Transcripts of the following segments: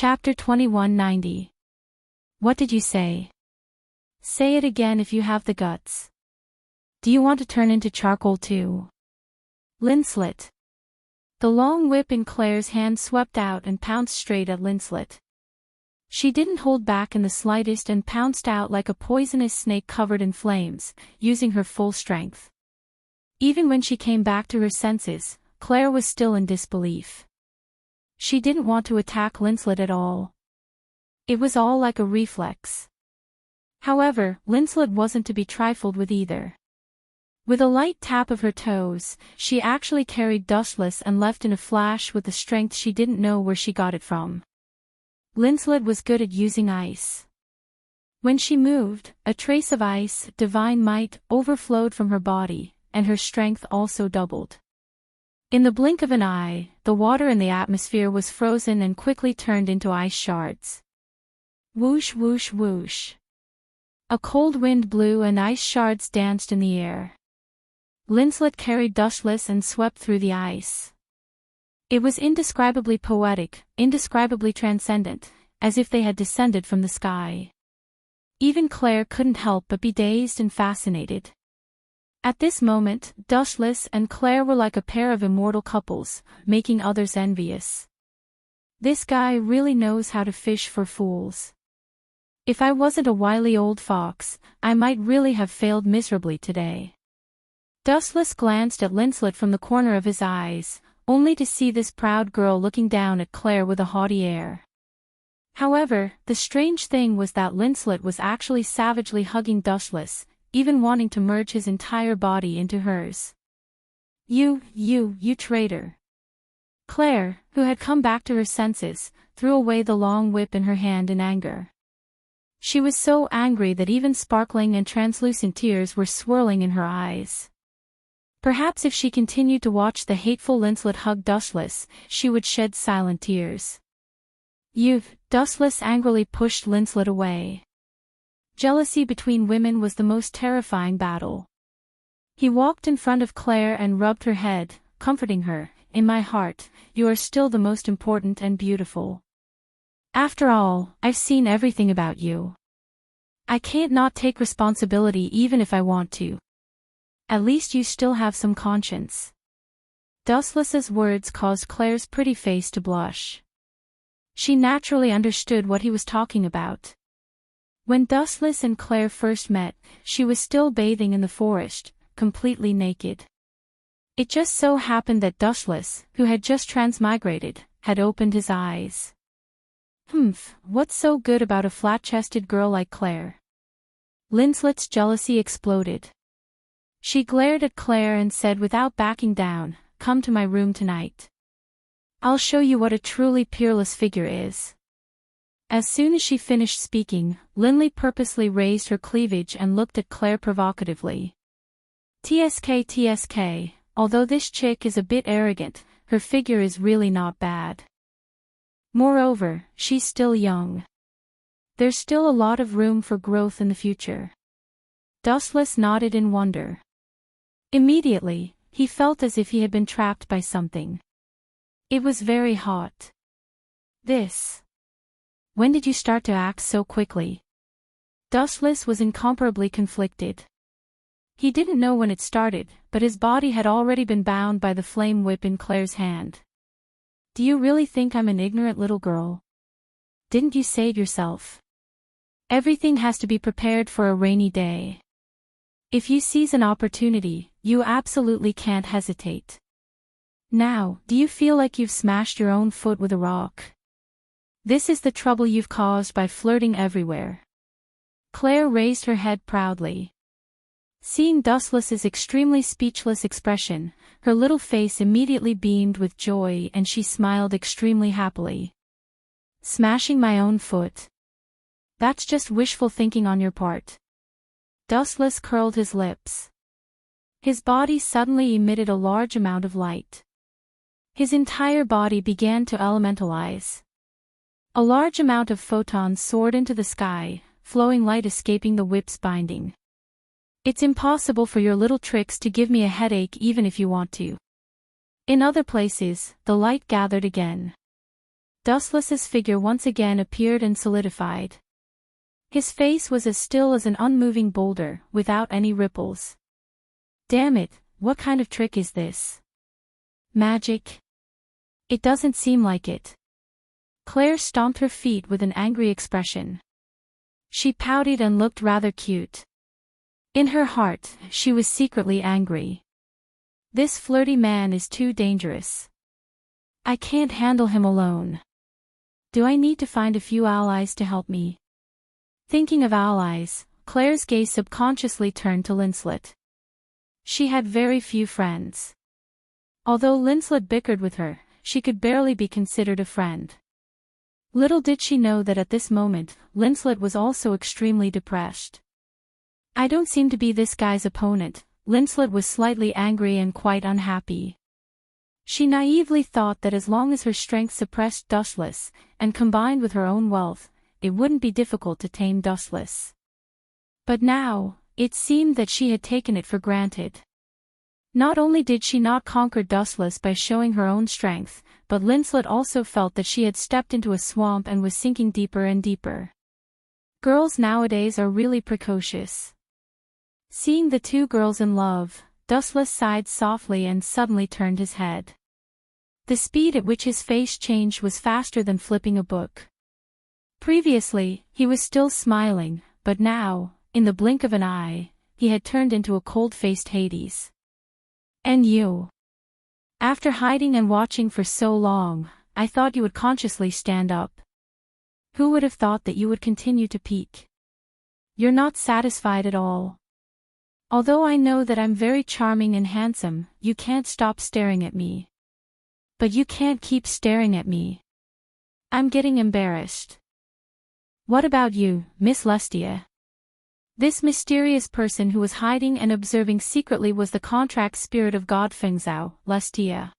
Chapter 2190. What did you say? Say it again if you have the guts. Do you want to turn into charcoal too? Linslet. The long whip in Claire's hand swept out and pounced straight at Linslet. She didn't hold back in the slightest and pounced out like a poisonous snake covered in flames, using her full strength. Even when she came back to her senses, Claire was still in disbelief. She didn't want to attack Linslet at all. It was all like a reflex. However, Linslet wasn't to be trifled with either. With a light tap of her toes, she actually carried Dustless and left in a flash with a strength she didn't know where she got it from. Linslet was good at using ice. When she moved, a trace of ice, divine might, overflowed from her body, and her strength also doubled. In the blink of an eye, the water in the atmosphere was frozen and quickly turned into ice shards. Whoosh whoosh whoosh. A cold wind blew and ice shards danced in the air. Linslet carried Dustless and swept through the ice. It was indescribably poetic, indescribably transcendent, as if they had descended from the sky. Even Claire couldn't help but be dazed and fascinated. At this moment, Dustless and Claire were like a pair of immortal couples, making others envious. This guy really knows how to fish for fools. If I wasn't a wily old fox, I might really have failed miserably today. Dustless glanced at Linslet from the corner of his eyes, only to see this proud girl looking down at Claire with a haughty air. However, the strange thing was that Linslet was actually savagely hugging Dustless, even wanting to merge his entire body into hers. You traitor. Claire, who had come back to her senses, threw away the long whip in her hand in anger. She was so angry that even sparkling and translucent tears were swirling in her eyes. Perhaps if she continued to watch the hateful Linslet hug Dustless, she would shed silent tears. Dustless angrily pushed Linslet away. Jealousy between women was the most terrifying battle. He walked in front of Claire and rubbed her head, comforting her. In my heart, you are still the most important and beautiful. After all, I've seen everything about you. I can't not take responsibility even if I want to. At least you still have some conscience. Dustless's words caused Claire's pretty face to blush. She naturally understood what he was talking about. When Dustless and Claire first met, she was still bathing in the forest, completely naked. It just so happened that Dustless, who had just transmigrated, had opened his eyes. What's so good about a flat-chested girl like Claire? Linslet's jealousy exploded. She glared at Claire and said without backing down, "Come to my room tonight. I'll show you what a truly peerless figure is." As soon as she finished speaking, Linley purposely raised her cleavage and looked at Claire provocatively. TSK, although this chick is a bit arrogant, her figure is really not bad. Moreover, she's still young. There's still a lot of room for growth in the future. Dustless nodded in wonder. Immediately, he felt as if he had been trapped by something. It was very hot. When did you start to act so quickly? Dustless was incomparably conflicted. He didn't know when it started, but his body had already been bound by the flame whip in Claire's hand. Do you really think I'm an ignorant little girl? Didn't you save yourself? Everything has to be prepared for a rainy day. If you seize an opportunity, you absolutely can't hesitate. Now, do you feel like you've smashed your own foot with a rock? This is the trouble you've caused by flirting everywhere. Claire raised her head proudly. Seeing Dustless's extremely speechless expression, her little face immediately beamed with joy and she smiled extremely happily. Smashing my own foot? That's just wishful thinking on your part. Dustless curled his lips. His body suddenly emitted a large amount of light. His entire body began to elementalize. A large amount of photons soared into the sky, flowing light escaping the whip's binding. It's impossible for your little tricks to give me a headache even if you want to. In other places, the light gathered again. Dustless's figure once again appeared and solidified. His face was as still as an unmoving boulder, without any ripples. Damn it, what kind of trick is this? Magic? It doesn't seem like it. Claire stomped her feet with an angry expression. She pouted and looked rather cute. In her heart, she was secretly angry. This flirty man is too dangerous. I can't handle him alone. Do I need to find a few allies to help me? Thinking of allies, Claire's gaze subconsciously turned to Linslet. She had very few friends. Although Linslet bickered with her, she could barely be considered a friend. Little did she know that at this moment, Linslet was also extremely depressed. I don't seem to be this guy's opponent. Linslet was slightly angry and quite unhappy. She naively thought that as long as her strength suppressed Dustless, and combined with her own wealth, it wouldn't be difficult to tame Dustless. But now, it seemed that she had taken it for granted. Not only did she not conquer Dustless by showing her own strength, but Linslet also felt that she had stepped into a swamp and was sinking deeper and deeper. Girls nowadays are really precocious. Seeing the two girls in love, Dustless sighed softly and suddenly turned his head. The speed at which his face changed was faster than flipping a book. Previously, he was still smiling, but now, in the blink of an eye, he had turned into a cold-faced Hades. And you? After hiding and watching for so long, I thought you would consciously stand up. Who would have thought that you would continue to peek? You're not satisfied at all. Although I know that I'm very charming and handsome, you can't stop staring at me. But you can't keep staring at me. I'm getting embarrassed. What about you, Miss Lustia? This mysterious person who was hiding and observing secretly was the contract spirit of God Fengzhou, Lustia.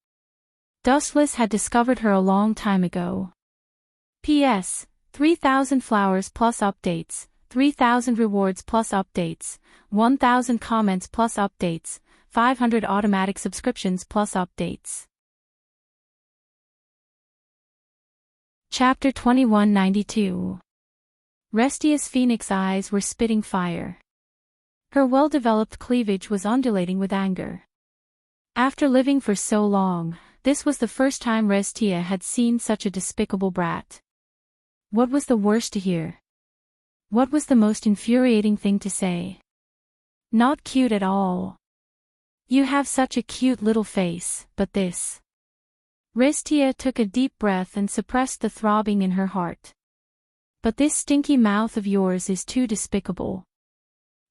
Dustless had discovered her a long time ago. P.S. 3,000 flowers plus updates, 3,000 rewards plus updates, 1,000 comments plus updates, 500 automatic subscriptions plus updates. Chapter 2192. Restia's phoenix eyes were spitting fire. Her well-developed cleavage was undulating with anger. After living for so long, this was the first time Restia had seen such a despicable brat. What was the worst to hear? What was the most infuriating thing to say? Not cute at all. You have such a cute little face, but this. Restia took a deep breath and suppressed the throbbing in her heart. But this stinky mouth of yours is too despicable.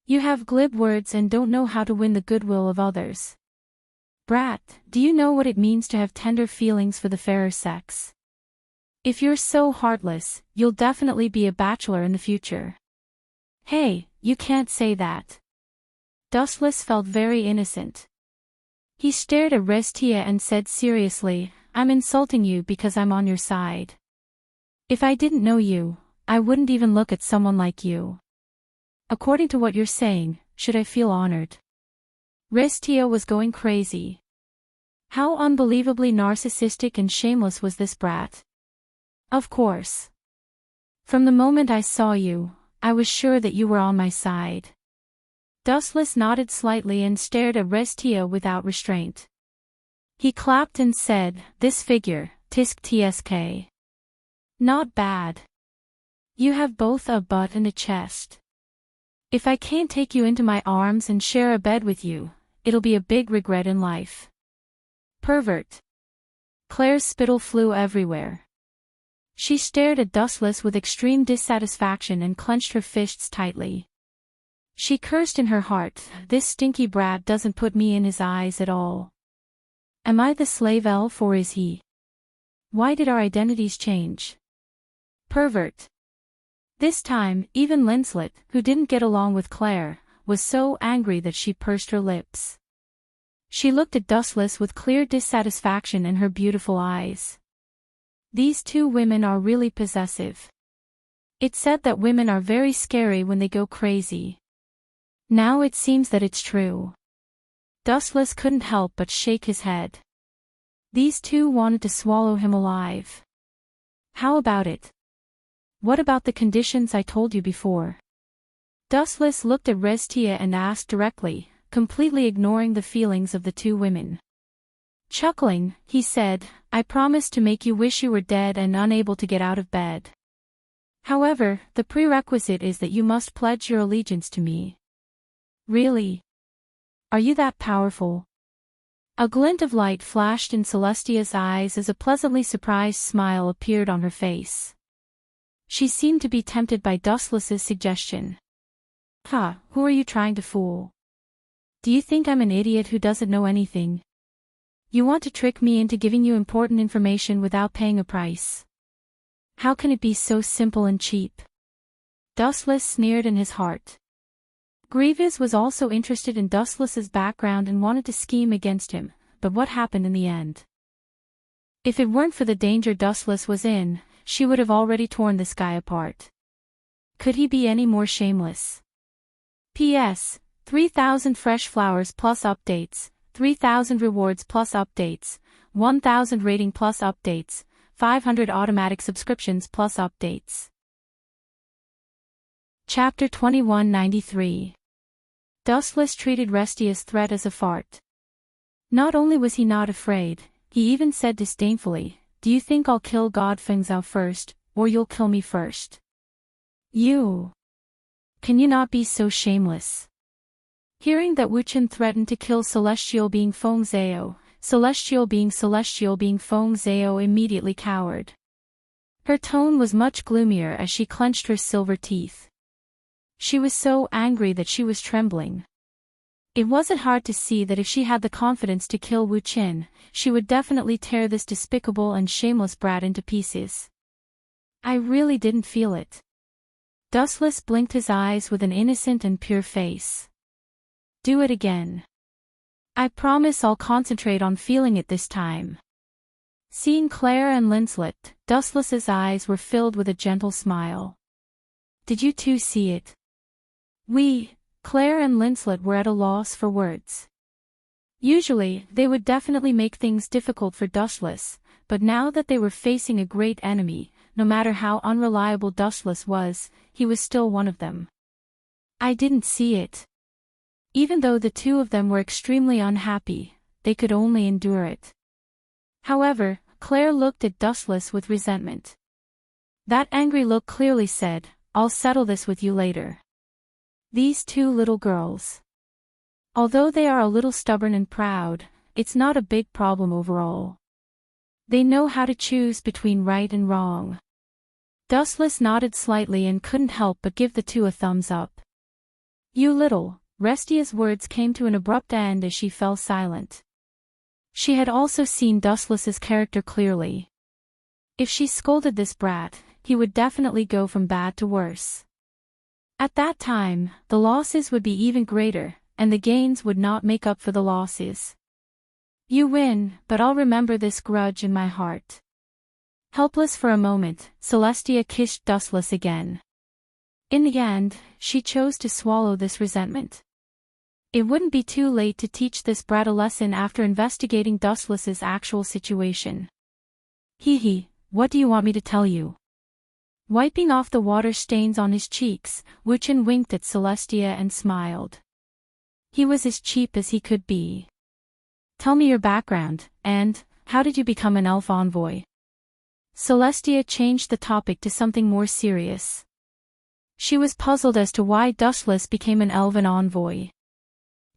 You have glib words and don't know how to win the goodwill of others. Brat, do you know what it means to have tender feelings for the fairer sex? If you're so heartless, you'll definitely be a bachelor in the future. Hey, you can't say that. Dustless felt very innocent. He stared at Restia and said seriously, I'm insulting you because I'm on your side. If I didn't know you, I wouldn't even look at someone like you. According to what you're saying, should I feel honored? Restia was going crazy. How unbelievably narcissistic and shameless was this brat? Of course. From the moment I saw you, I was sure that you were on my side. Dustless nodded slightly and stared at Restia without restraint. He clapped and said, this figure, tisk tsk. Not bad. You have both a butt and a chest. If I can't take you into my arms and share a bed with you, it'll be a big regret in life. Pervert. Claire's spittle flew everywhere. She stared at Dustless with extreme dissatisfaction and clenched her fists tightly. She cursed in her heart, this stinky brat doesn't put me in his eyes at all. Am I the slave elf or is he? Why did our identities change? Pervert. This time, even Linslet, who didn't get along with Claire, was so angry that she pursed her lips. She looked at Dustless with clear dissatisfaction in her beautiful eyes. These two women are really possessive. It's said that women are very scary when they go crazy. Now it seems that it's true. Dustless couldn't help but shake his head. These two wanted to swallow him alive. How about it? What about the conditions I told you before? Dustless looked at Restia and asked directly, completely ignoring the feelings of the two women. Chuckling, he said, I promise to make you wish you were dead and unable to get out of bed. However, the prerequisite is that you must pledge your allegiance to me. Really? Are you that powerful? A glint of light flashed in Celestia's eyes as a pleasantly surprised smile appeared on her face. She seemed to be tempted by Dustless's suggestion. Who are you trying to fool? Do you think I'm an idiot who doesn't know anything? You want to trick me into giving you important information without paying a price. How can it be so simple and cheap? Dustless sneered in his heart. Grievous was also interested in Dustless's background and wanted to scheme against him, but what happened in the end? If it weren't for the danger Dustless was in, she would have already torn this guy apart. Could he be any more shameless? P.S. 3,000 fresh flowers plus updates, 3,000 rewards plus updates, 1,000 rating plus updates, 500 automatic subscriptions plus updates. Chapter 2193. Dustless treated Restia's threat as a fart. Not only was he not afraid, he even said disdainfully, Do you think I'll kill God Fengzhou first, or you'll kill me first? You. Can you not be so shameless? Hearing that Wu Chen threatened to kill Celestial being Feng Zhao, Celestial being Feng Zhao immediately cowered. Her tone was much gloomier as she clenched her silver teeth. She was so angry that she was trembling. It wasn't hard to see that if she had the confidence to kill Wu Chen, she would definitely tear this despicable and shameless brat into pieces. I really didn't feel it. Dustless blinked his eyes with an innocent and pure face. Do it again. I promise I'll concentrate on feeling it this time. Seeing Claire and Linslet, Dustless's eyes were filled with a gentle smile. Did you two see it? Claire and Linslet were at a loss for words. Usually, they would definitely make things difficult for Dustless, but now that they were facing a great enemy, no matter how unreliable Dustless was, he was still one of them. I didn't see it. Even though the two of them were extremely unhappy, they could only endure it. However, Claire looked at Dustless with resentment. That angry look clearly said, I'll settle this with you later. These two little girls. Although they are a little stubborn and proud, it's not a big problem overall. They know how to choose between right and wrong. Dustless nodded slightly and couldn't help but give the two a thumbs up. You little. Restia's words came to an abrupt end as she fell silent. She had also seen Dustless's character clearly. If she scolded this brat, he would definitely go from bad to worse. At that time, the losses would be even greater, and the gains would not make up for the losses. You win, but I'll remember this grudge in my heart. Helpless for a moment, Celestia kissed Dustless again. In the end, she chose to swallow this resentment. It wouldn't be too late to teach this brat a lesson after investigating Dustless's actual situation. What do you want me to tell you? Wiping off the water stains on his cheeks, Wu Chen winked at Celestia and smiled. He was as cheap as he could be. Tell me your background, and, how did you become an elf envoy? Celestia changed the topic to something more serious. She was puzzled as to why Dustless became an elven envoy.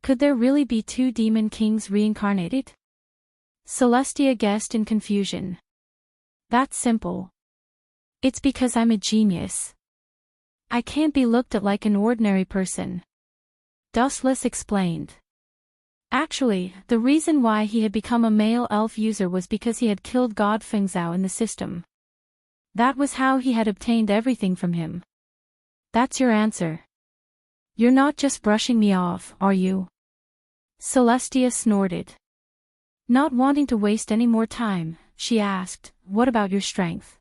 Could there really be two demon kings reincarnated? Celestia guessed in confusion. That's simple. It's because I'm a genius. I can't be looked at like an ordinary person. Dustless explained. Actually, the reason why he had become a male elf user was because he had killed God Fengzhou in the system. That was how he had obtained everything from him. That's your answer. You're not just brushing me off, are you? Celestia snorted. Not wanting to waste any more time, she asked, what about your strength?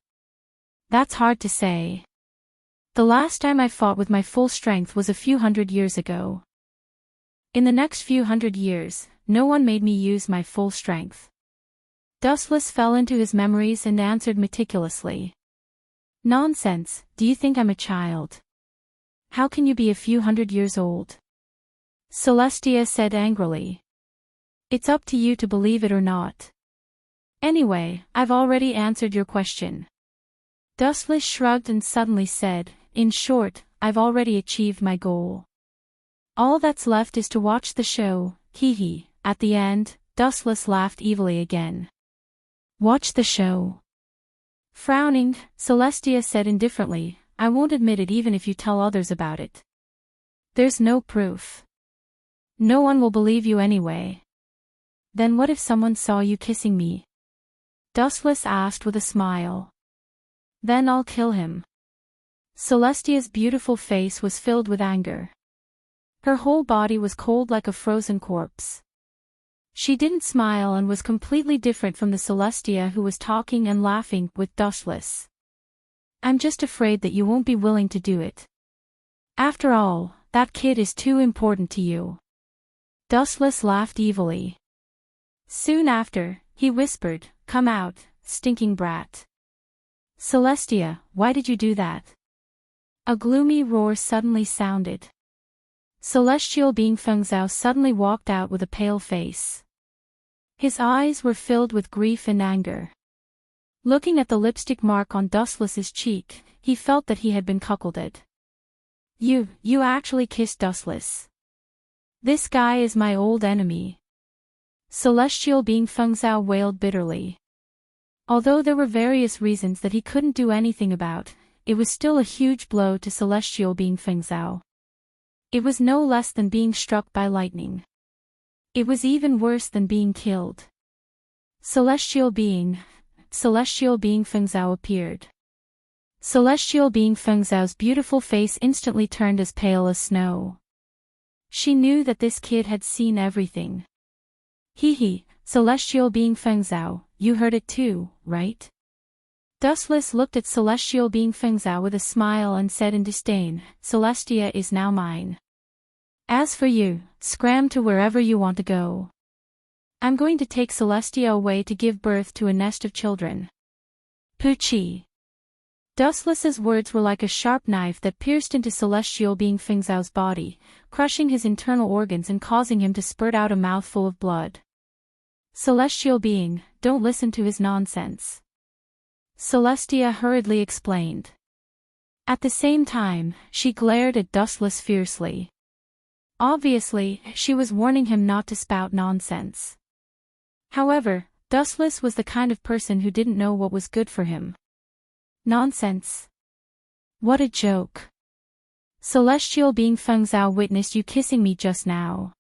That's hard to say. The last time I fought with my full strength was a few hundred years ago. In the next few hundred years, no one made me use my full strength. Dustless fell into his memories and answered meticulously. Nonsense, do you think I'm a child? How can you be a few hundred years old? Celestia said angrily. It's up to you to believe it or not. Anyway, I've already answered your question. Dustless shrugged and suddenly said, in short, I've already achieved my goal. All that's left is to watch the show, hee. At the end, Dustless laughed evilly again. Watch the show. Frowning, Celestia said indifferently, I won't admit it even if you tell others about it. There's no proof. No one will believe you anyway. Then what if someone saw you kissing me? Dustless asked with a smile. Then I'll kill him. Celestia's beautiful face was filled with anger. Her whole body was cold like a frozen corpse. She didn't smile and was completely different from the Celestia who was talking and laughing with Dustless. I'm just afraid that you won't be willing to do it. After all, that kid is too important to you. Dustless laughed evilly. Soon after, he whispered, Come out, stinking brat. Celestia, why did you do that? A gloomy roar suddenly sounded. Celestial being Fengzhou suddenly walked out with a pale face. His eyes were filled with grief and anger. Looking at the lipstick mark on Dustless's cheek, he felt that he had been cuckolded. You actually kissed Dustless. This guy is my old enemy. Celestial being Fengzhou wailed bitterly. Although there were various reasons that he couldn't do anything about, it was still a huge blow to Celestial being Fengzhou. It was no less than being struck by lightning. It was even worse than being killed. Celestial being Fengzhou appeared. Celestial being Fengzhou's beautiful face instantly turned as pale as snow. She knew that this kid had seen everything. Hee, Celestial being Fengzhou, you heard it too, right? Dustless looked at Celestial being Fengzhou with a smile and said in disdain, Celestia is now mine. As for you, scram to wherever you want to go. I'm going to take Celestia away to give birth to a nest of children. Poochie. Dustless's words were like a sharp knife that pierced into Celestial being Fengzhou's body, crushing his internal organs and causing him to spurt out a mouthful of blood. Celestial being, don't listen to his nonsense. Celestia hurriedly explained. At the same time, she glared at Dustless fiercely. Obviously, she was warning him not to spout nonsense. However, Dustless was the kind of person who didn't know what was good for him. Nonsense. What a joke. Celestial being Fengzhou witnessed you kissing me just now.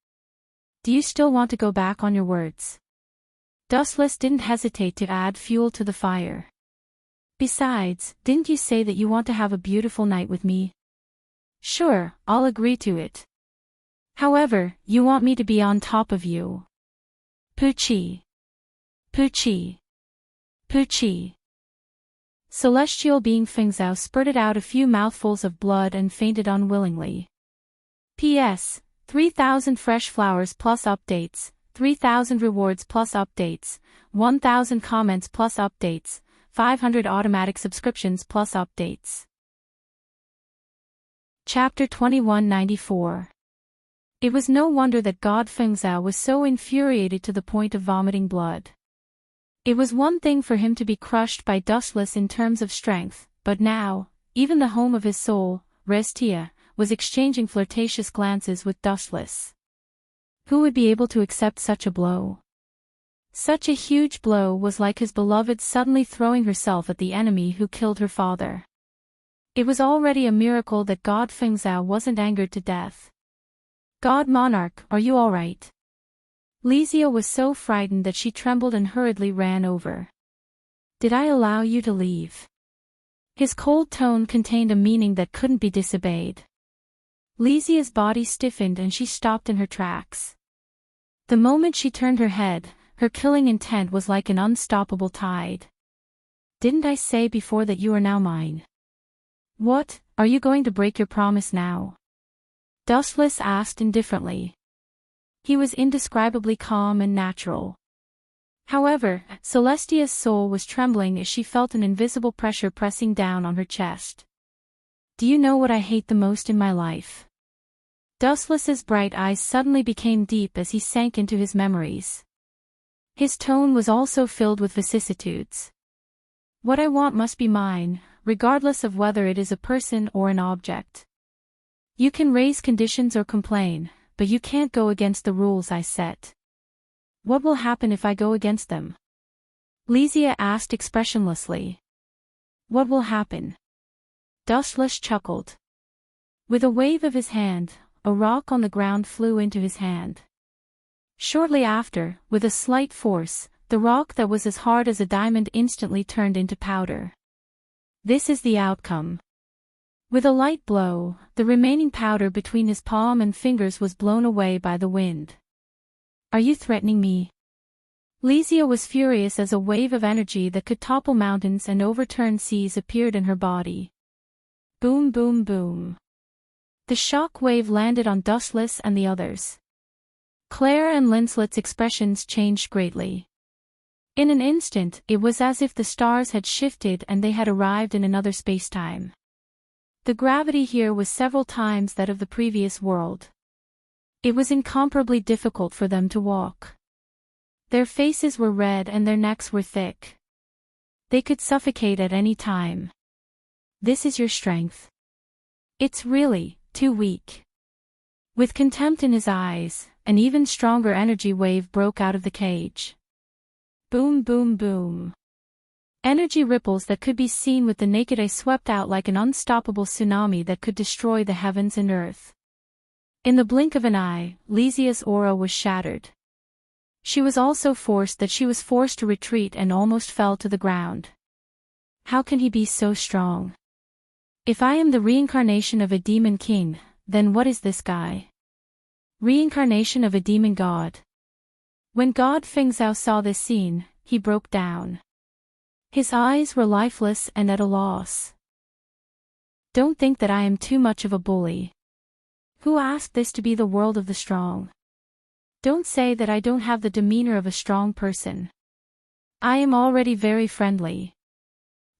Do you still want to go back on your words? Dustless didn't hesitate to add fuel to the fire. Besides, didn't you say that you want to have a beautiful night with me? Sure, I'll agree to it. However, you want me to be on top of you. Poochie. Poochie. Poochie. Celestial being Fengzhou spurted out a few mouthfuls of blood and fainted unwillingly. P.S. 3,000 fresh flowers plus updates, 3,000 rewards plus updates, 1,000 comments plus updates, 500 automatic subscriptions plus updates. Chapter 2194. It was no wonder that God Fengzhou was so infuriated to the point of vomiting blood. It was one thing for him to be crushed by Dustless in terms of strength, but now, even the home of his soul, Restia, was exchanging flirtatious glances with Dustless. Who would be able to accept such a blow? Such a huge blow was like his beloved suddenly throwing herself at the enemy who killed her father. It was already a miracle that God Fengzhou wasn't angered to death. God Monarch, are you all right? Lizia was so frightened that she trembled and hurriedly ran over. Did I allow you to leave? His cold tone contained a meaning that couldn't be disobeyed. Lizia's body stiffened and she stopped in her tracks. The moment she turned her head, her killing intent was like an unstoppable tide. Didn't I say before that you are now mine? What, are you going to break your promise now? Dustless asked indifferently. He was indescribably calm and natural. However, Celestia's soul was trembling as she felt an invisible pressure pressing down on her chest. Do you know what I hate the most in my life? Dustless's bright eyes suddenly became deep as he sank into his memories. His tone was also filled with vicissitudes. What I want must be mine, regardless of whether it is a person or an object. You can raise conditions or complain, but you can't go against the rules I set. What will happen if I go against them? Lysia asked expressionlessly. What will happen? Dustless chuckled. With a wave of his hand, a rock on the ground flew into his hand. Shortly after, with a slight force, the rock that was as hard as a diamond instantly turned into powder. This is the outcome. With a light blow, the remaining powder between his palm and fingers was blown away by the wind. Are you threatening me? Lysia was furious as a wave of energy that could topple mountains and overturn seas appeared in her body. Boom, boom, boom. The shock wave landed on Dustless and the others. Claire and Linslet's expressions changed greatly. In an instant, it was as if the stars had shifted and they had arrived in another spacetime. The gravity here was several times that of the previous world. It was incomparably difficult for them to walk. Their faces were red and their necks were thick. They could suffocate at any time. This is your strength. It's really too weak. With contempt in his eyes, an even stronger energy wave broke out of the cage. Boom, boom, boom. Energy ripples that could be seen with the naked eye swept out like an unstoppable tsunami that could destroy the heavens and earth. In the blink of an eye, Lysia's aura was shattered. She was also forced to retreat and almost fell to the ground. How can he be so strong? If I am the reincarnation of a demon king, then what is this guy? Reincarnation of a demon god. When God Feng Zhao saw this scene, he broke down. His eyes were lifeless and at a loss. Don't think that I am too much of a bully. Who asked this to be the world of the strong? Don't say that I don't have the demeanor of a strong person. I am already very friendly.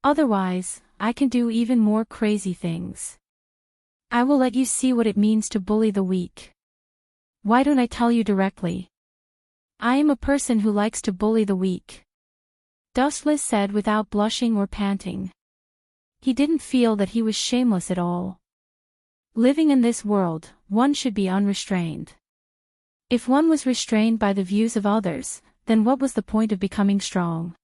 Otherwise, I can do even more crazy things. I will let you see what it means to bully the weak. Why don't I tell you directly? I am a person who likes to bully the weak. Dustless said without blushing or panting. He didn't feel that he was shameless at all. Living in this world, one should be unrestrained. If one was restrained by the views of others, then what was the point of becoming strong?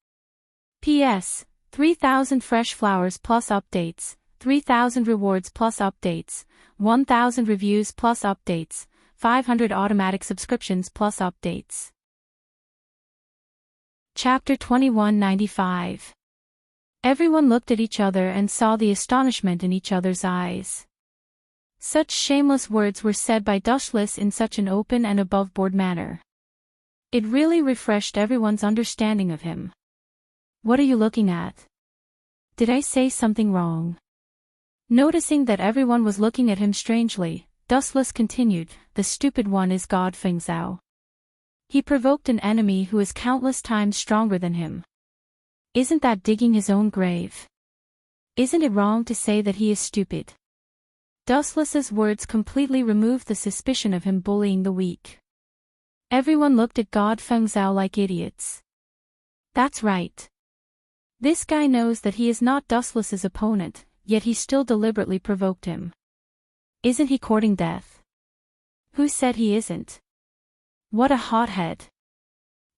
P.S. 3,000 fresh flowers plus updates, 3,000 rewards plus updates, 1,000 reviews plus updates, 500 automatic subscriptions plus updates. Chapter 2195. Everyone looked at each other and saw the astonishment in each other's eyes. Such shameless words were said by Dustless in such an open and above-board manner. It really refreshed everyone's understanding of him. What are you looking at? Did I say something wrong? Noticing that everyone was looking at him strangely, Dustless continued, the stupid one is God Feng Zhao. He provoked an enemy who is countless times stronger than him. Isn't that digging his own grave? Isn't it wrong to say that he is stupid? Dustless's words completely removed the suspicion of him bullying the weak. Everyone looked at God Feng Zhao like idiots. That's right. This guy knows that he is not Dustless's opponent, yet he still deliberately provoked him. Isn't he courting death? Who said he isn't? What a hothead.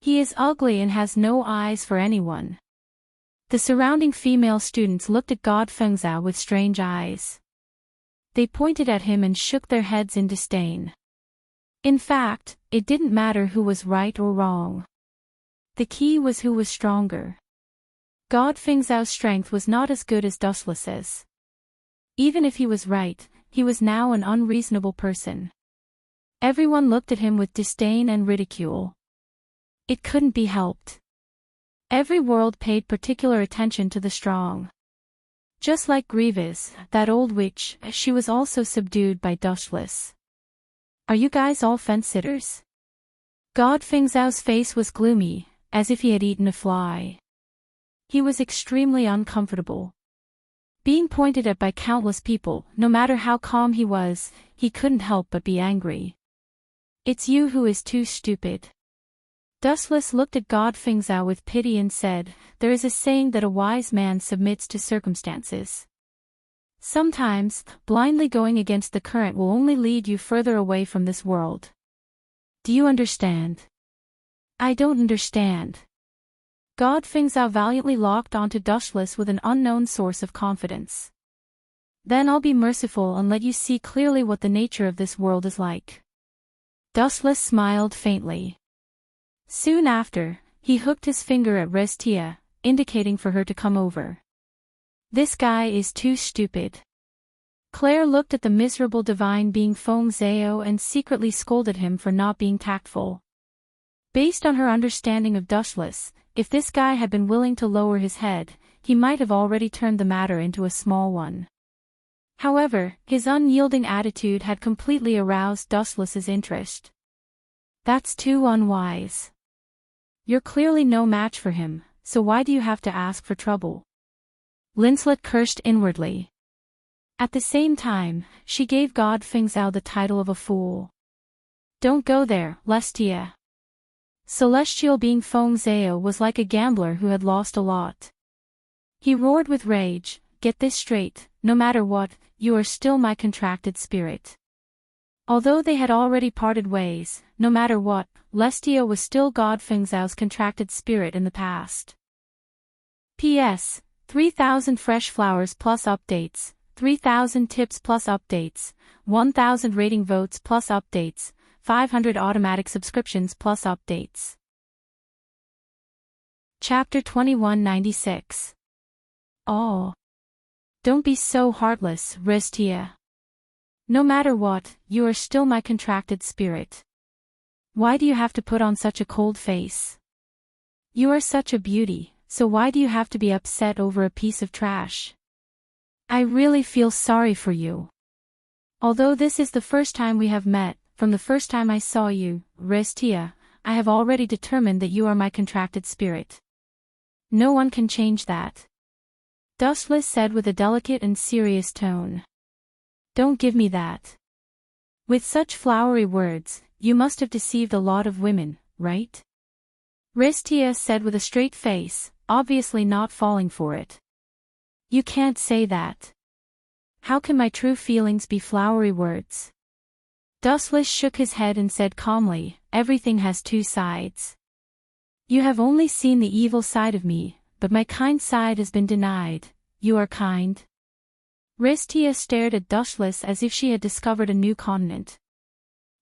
He is ugly and has no eyes for anyone. The surrounding female students looked at God Feng Zhao with strange eyes. They pointed at him and shook their heads in disdain. In fact, it didn't matter who was right or wrong. The key was who was stronger. God Feng Zhao's strength was not as good as Dustless's. Even if he was right, he was now an unreasonable person. Everyone looked at him with disdain and ridicule. It couldn't be helped. Every world paid particular attention to the strong. Just like Grievous, that old witch, she was also subdued by Dustless. Are you guys all fence-sitters? God Feng Zhao's face was gloomy, as if he had eaten a fly. He was extremely uncomfortable. Being pointed at by countless people, no matter how calm he was, he couldn't help but be angry. It's you who is too stupid. Dustless looked at God Fengzhao with pity and said, there is a saying that a wise man submits to circumstances. Sometimes, blindly going against the current will only lead you further away from this world. Do you understand? I don't understand. God Fengzhao valiantly locked onto Dustless with an unknown source of confidence. Then I'll be merciful and let you see clearly what the nature of this world is like. Dustless smiled faintly. Soon after, he hooked his finger at Restia, indicating for her to come over. This guy is too stupid. Claire looked at the miserable divine being Feng Zhao and secretly scolded him for not being tactful. Based on her understanding of Dustless, if this guy had been willing to lower his head, he might have already turned the matter into a small one. However, his unyielding attitude had completely aroused Dustless's interest. That's too unwise. You're clearly no match for him, so why do you have to ask for trouble? Linslet cursed inwardly. At the same time, she gave God Fengzhao the title of a fool. Don't go there, Lestia. Celestial being Feng Zhao was like a gambler who had lost a lot. He roared with rage, get this straight, no matter what, you are still my contracted spirit. Although they had already parted ways, no matter what, Lestia was still God Fengzhao's contracted spirit in the past. P.S. 3,000 fresh flowers plus updates, 3,000 tips plus updates, 1,000 rating votes plus updates, 500 automatic subscriptions plus updates. Chapter 2196. Oh. Don't be so heartless, Restia. No matter what, you are still my contracted spirit. Why do you have to put on such a cold face? You are such a beauty, so why do you have to be upset over a piece of trash? I really feel sorry for you. Although this is the first time we have met, from the first time I saw you, Restia, I have already determined that you are my contracted spirit. No one can change that. Dustless said with a delicate and serious tone. Don't give me that. With such flowery words, you must have deceived a lot of women, right? Restia said with a straight face, obviously not falling for it. You can't say that. How can my true feelings be flowery words? Dustless shook his head and said calmly, everything has two sides. You have only seen the evil side of me, but my kind side has been denied. You are kind? Restia stared at Dustless as if she had discovered a new continent.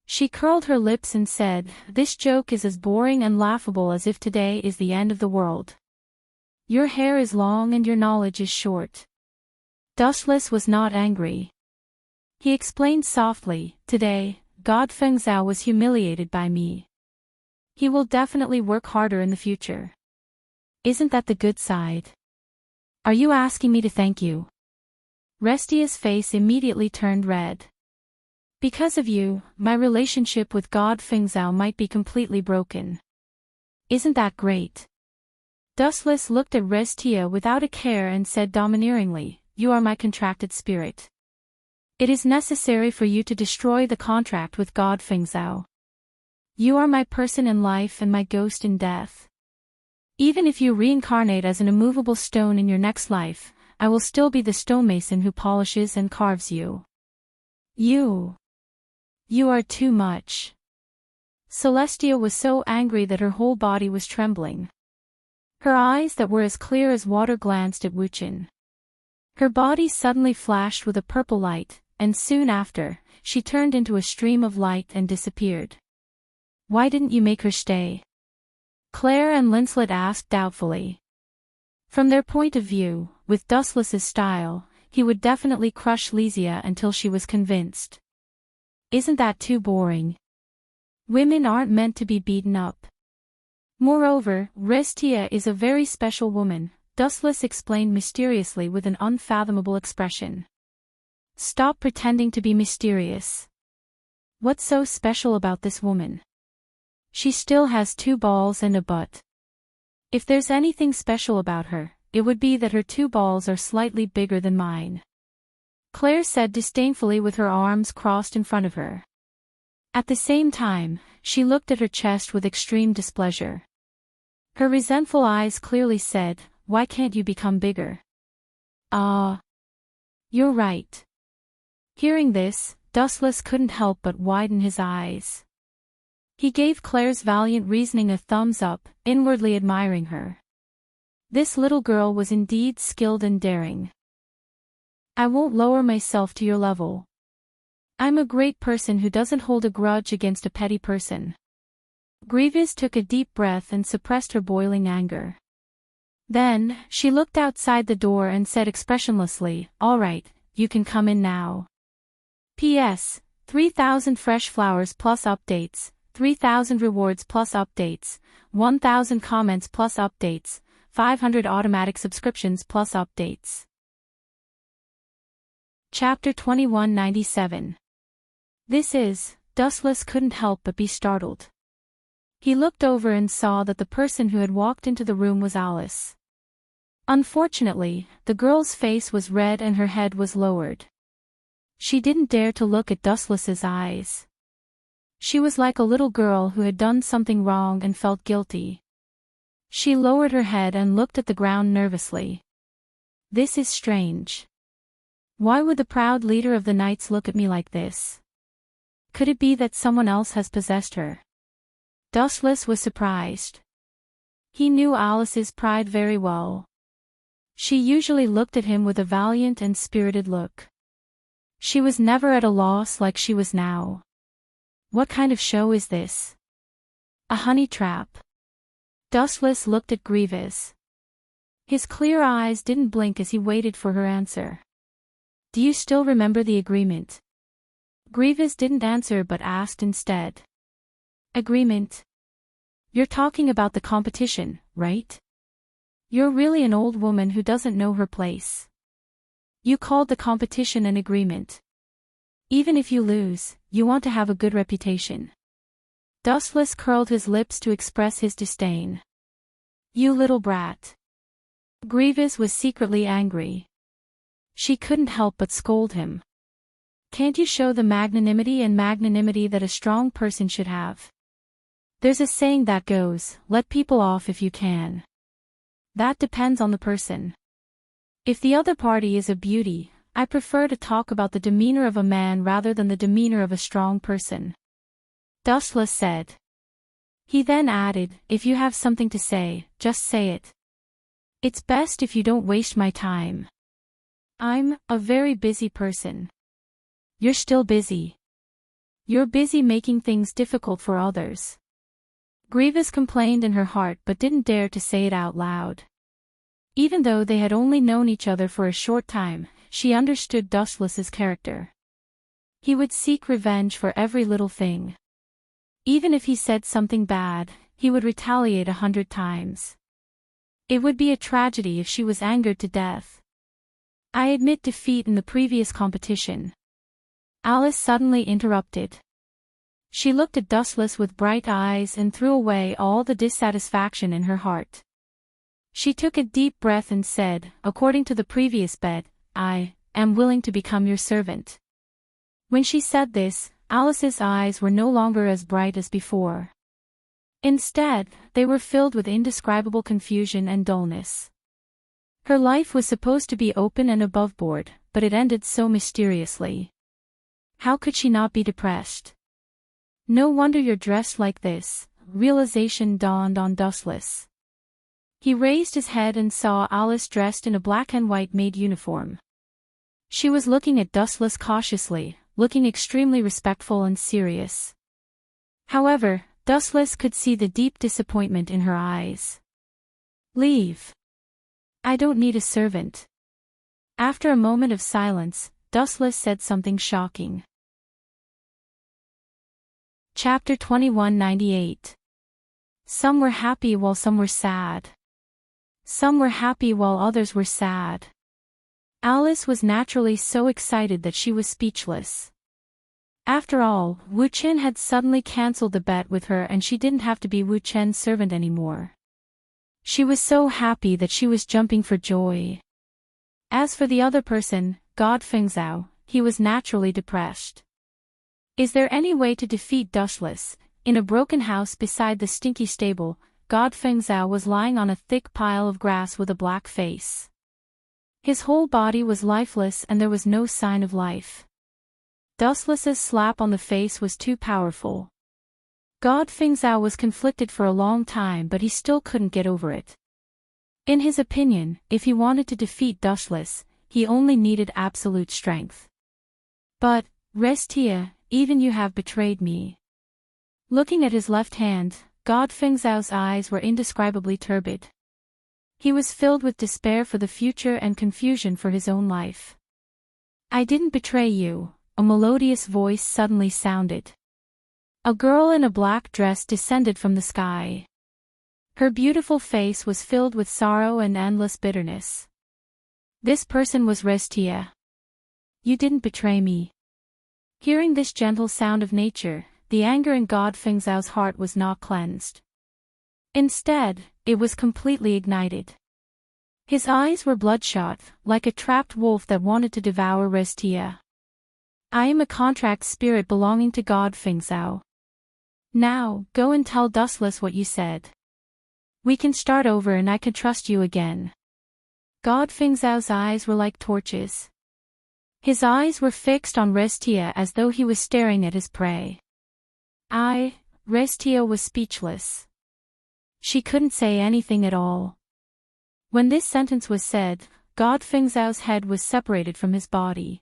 She curled her lips and said, this joke is as boring and laughable as if today is the end of the world. Your hair is long and your knowledge is short. Dustless was not angry. He explained softly, today, God Fengzhao was humiliated by me. He will definitely work harder in the future. Isn't that the good side? Are you asking me to thank you? Restia's face immediately turned red. Because of you, my relationship with God Fengzhao might be completely broken. Isn't that great? Dustless looked at Restia without a care and said domineeringly, you are my contracted spirit. It is necessary for you to destroy the contract with God Fengzhao. You are my person in life and my ghost in death. Even if you reincarnate as an immovable stone in your next life, I will still be the stonemason who polishes and carves you. You are too much. Celestia was so angry that her whole body was trembling. Her eyes that were as clear as water glanced at Wuchen. Her body suddenly flashed with a purple light, and soon after, she turned into a stream of light and disappeared. Why didn't you make her stay? Claire and Linslet asked doubtfully. From their point of view, with Dustless's style, he would definitely crush Lysia until she was convinced. Isn't that too boring? Women aren't meant to be beaten up. Moreover, Restia is a very special woman, Dustless explained mysteriously with an unfathomable expression. Stop pretending to be mysterious. What's so special about this woman? She still has 2 balls and a butt. If there's anything special about her, it would be that her 2 balls are slightly bigger than mine. Claire said disdainfully with her arms crossed in front of her. At the same time, she looked at her chest with extreme displeasure. Her resentful eyes clearly said, "Why can't you become bigger?" Ah. You're right. Hearing this, Dustless couldn't help but widen his eyes. He gave Claire's valiant reasoning a thumbs up, inwardly admiring her. This little girl was indeed skilled and daring. I won't lower myself to your level. I'm a great person who doesn't hold a grudge against a petty person. Grievous took a deep breath and suppressed her boiling anger. Then, she looked outside the door and said expressionlessly, "All right, you can come in now. P.S. 3,000 fresh flowers plus updates, 3,000 rewards plus updates, 1,000 comments plus updates, 500 automatic subscriptions plus updates." Chapter 2197. Dustless couldn't help but be startled. He looked over and saw that the person who had walked into the room was Alice. Unfortunately, the girl's face was red and her head was lowered. She didn't dare to look at Dustless's eyes. She was like a little girl who had done something wrong and felt guilty. She lowered her head and looked at the ground nervously. This is strange. Why would the proud leader of the Knights look at me like this? Could it be that someone else has possessed her? Dustless was surprised. He knew Alice's pride very well. She usually looked at him with a valiant and spirited look. She was never at a loss like she was now. What kind of show is this? A honey trap? Dustless looked at Grievous. His clear eyes didn't blink as he waited for her answer. Do you still remember the agreement? Grievous didn't answer but asked instead. Agreement? You're talking about the competition, right? You're really an old woman who doesn't know her place. You called the competition an agreement. Even if you lose, you want to have a good reputation. Dustless curled his lips to express his disdain. You little brat. Grievous was secretly angry. She couldn't help but scold him. Can't you show the magnanimity that a strong person should have? There's a saying that goes, let people off if you can. That depends on the person. If the other party is a beauty, I prefer to talk about the demeanor of a man rather than the demeanor of a strong person. Dustless said. He then added, if you have something to say, just say it. It's best if you don't waste my time. I'm a very busy person. You're still busy. You're busy making things difficult for others. Grievous complained in her heart but didn't dare to say it out loud. Even though they had only known each other for a short time, she understood Dustless's character. He would seek revenge for every little thing. Even if he said something bad, he would retaliate 100 times. It would be a tragedy if she was angered to death. I admit defeat in the previous competition. Alice suddenly interrupted. She looked at Dustless with bright eyes and threw away all the dissatisfaction in her heart. She took a deep breath and said, according to the previous bet, I am willing to become your servant. When she said this, Alice's eyes were no longer as bright as before. Instead, they were filled with indescribable confusion and dullness. Her life was supposed to be open and aboveboard, but it ended so mysteriously. How could she not be depressed? No wonder you're dressed like this, realization dawned on Dustless. He raised his head and saw Alice dressed in a black and white maid uniform. She was looking at Dustless cautiously, looking extremely respectful and serious. However, Dustless could see the deep disappointment in her eyes. Leave. I don't need a servant. After a moment of silence, Dustless said something shocking. Chapter 2198. Some were happy while some were sad. Some were happy while others were sad. Alice was naturally so excited that she was speechless. After all, Wu Chen had suddenly cancelled the bet with her and she didn't have to be Wu Chen's servant anymore. She was so happy that she was jumping for joy. As for the other person, God Fengzhao, he was naturally depressed. Is there any way to defeat Dustless? In a broken house beside the stinky stable, God Fengzhao was lying on a thick pile of grass with a black face. His whole body was lifeless and there was no sign of life. Dustless's slap on the face was too powerful. God Fengzhao was conflicted for a long time, but he still couldn't get over it. In his opinion, if he wanted to defeat Dustless, he only needed absolute strength. But, Restia, even you have betrayed me. Looking at his left hand, God Fengzhao's eyes were indescribably turbid. He was filled with despair for the future and confusion for his own life. I didn't betray you, a melodious voice suddenly sounded. A girl in a black dress descended from the sky. Her beautiful face was filled with sorrow and endless bitterness. This person was Restia. You didn't betray me. Hearing this gentle sound of nature, the anger in God Fengzhao's heart was not cleansed. Instead, it was completely ignited. His eyes were bloodshot, like a trapped wolf that wanted to devour Restia. I am a contract spirit belonging to God Fengzhao. Now, go and tell Dustless what you said. We can start over and I can trust you again. God Fengzhao's eyes were like torches. His eyes were fixed on Restia as though he was staring at his prey. Restia was speechless. She couldn't say anything at all. When this sentence was said, God Fengzhao's head was separated from his body.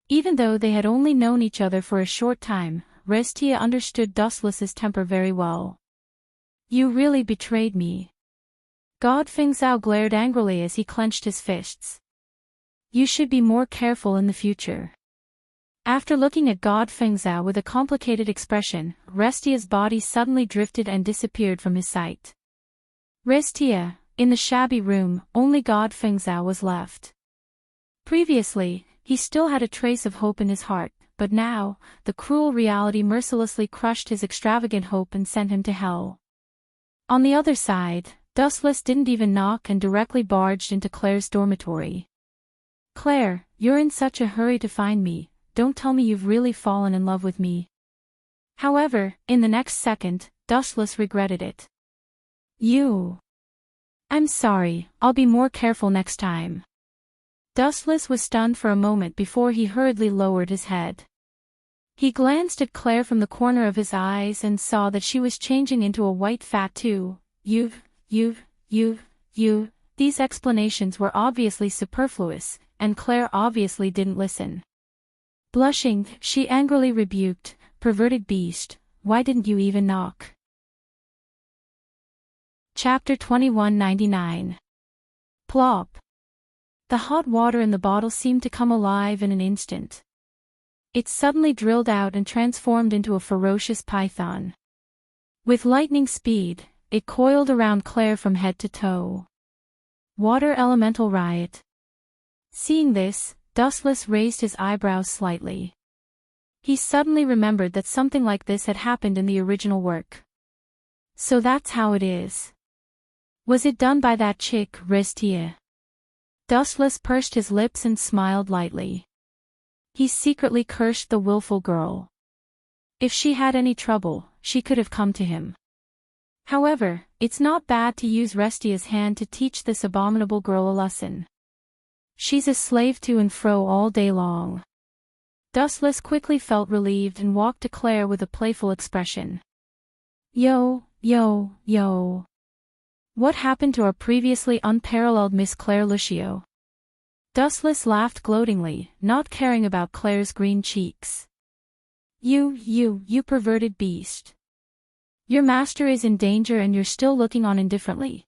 Even though they had only known each other for a short time, Restia understood Dustless's temper very well. You really betrayed me. God Fengzhao glared angrily as he clenched his fists. You should be more careful in the future. After looking at God Fengzhao with a complicated expression, Restia's body suddenly drifted and disappeared from his sight. Restia, in the shabby room, only God Fengzhao was left. Previously, he still had a trace of hope in his heart, but now, the cruel reality mercilessly crushed his extravagant hope and sent him to hell. On the other side, Dustless didn't even knock and directly barged into Claire's dormitory. Claire, you're in such a hurry to find me, don't tell me you've really fallen in love with me. However, in the next second, Dustless regretted it. I'm sorry, I'll be more careful next time. Dustless was stunned for a moment before he hurriedly lowered his head. He glanced at Claire from the corner of his eyes and saw that she was changing into a white fat too. These explanations were obviously superfluous, and Claire obviously didn't listen. Blushing, she angrily rebuked, perverted beast, why didn't you even knock? Chapter 2199. Plop. The hot water in the bottle seemed to come alive in an instant. It suddenly drilled out and transformed into a ferocious python. With lightning speed, it coiled around Claire from head to toe. Water elemental riot. Seeing this, Dustless raised his eyebrows slightly. He suddenly remembered that something like this had happened in the original work. So that's how it is. Was it done by that chick, Restia? Dustless pursed his lips and smiled lightly. He secretly cursed the willful girl. If she had any trouble, she could have come to him. However, it's not bad to use Restia's hand to teach this abominable girl a lesson. She's a slave to and fro all day long. Dustless quickly felt relieved and walked to Claire with a playful expression. Yo. What happened to our previously unparalleled Miss Claire Lucio? Dustless laughed gloatingly, not caring about Claire's green cheeks. You perverted beast. Your master is in danger and you're still looking on indifferently.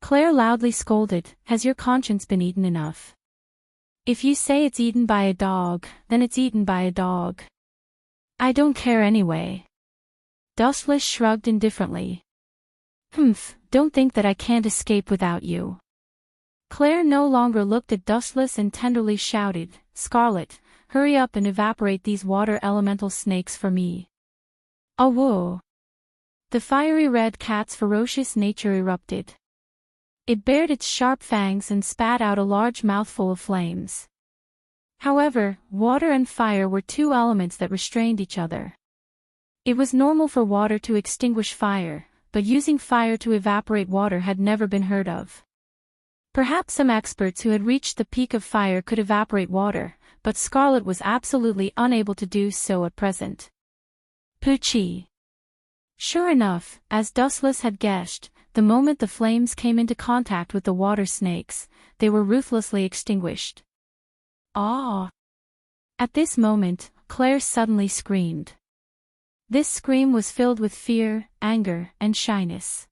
Claire loudly scolded, has your conscience been eaten enough? If you say it's eaten by a dog, then it's eaten by a dog. I don't care anyway. Dustless shrugged indifferently. Don't think that I can't escape without you. Claire no longer looked at Dustless and tenderly shouted, Scarlet, hurry up and evaporate these water elemental snakes for me. Awoo! The fiery red cat's ferocious nature erupted. It bared its sharp fangs and spat out a large mouthful of flames. However, water and fire were two elements that restrained each other. It was normal for water to extinguish fire, but using fire to evaporate water had never been heard of. Perhaps some experts who had reached the peak of fire could evaporate water, but Scarlet was absolutely unable to do so at present. Poochie. Sure enough, as Dustless had guessed, the moment the flames came into contact with the water snakes, they were ruthlessly extinguished. Ah! At this moment, Claire suddenly screamed. This scream was filled with fear, anger, and shyness.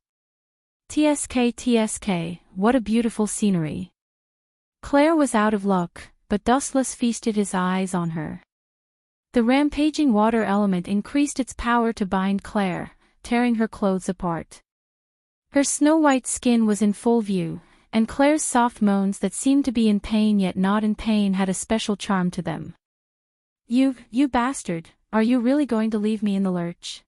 TSK, what a beautiful scenery. Claire was out of luck, but Dustless feasted his eyes on her. The rampaging water element increased its power to bind Claire, tearing her clothes apart. Her snow-white skin was in full view, and Claire's soft moans that seemed to be in pain yet not in pain had a special charm to them. You bastard, are you really going to leave me in the lurch?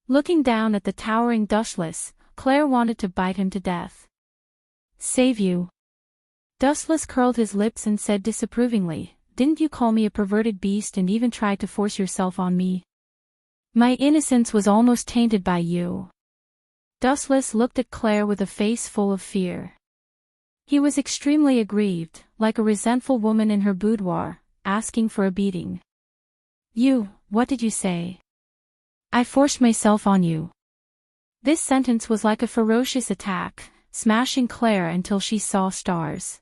Looking down at the towering Dustless, Claire wanted to bite him to death. Save you. Dustless curled his lips and said disapprovingly, didn't you call me a perverted beast and even try to force yourself on me? My innocence was almost tainted by you. Dustless looked at Claire with a face full of fear. He was extremely aggrieved, like a resentful woman in her boudoir, asking for a beating. What did you say? I forced myself on you. This sentence was like a ferocious attack, smashing Claire until she saw stars.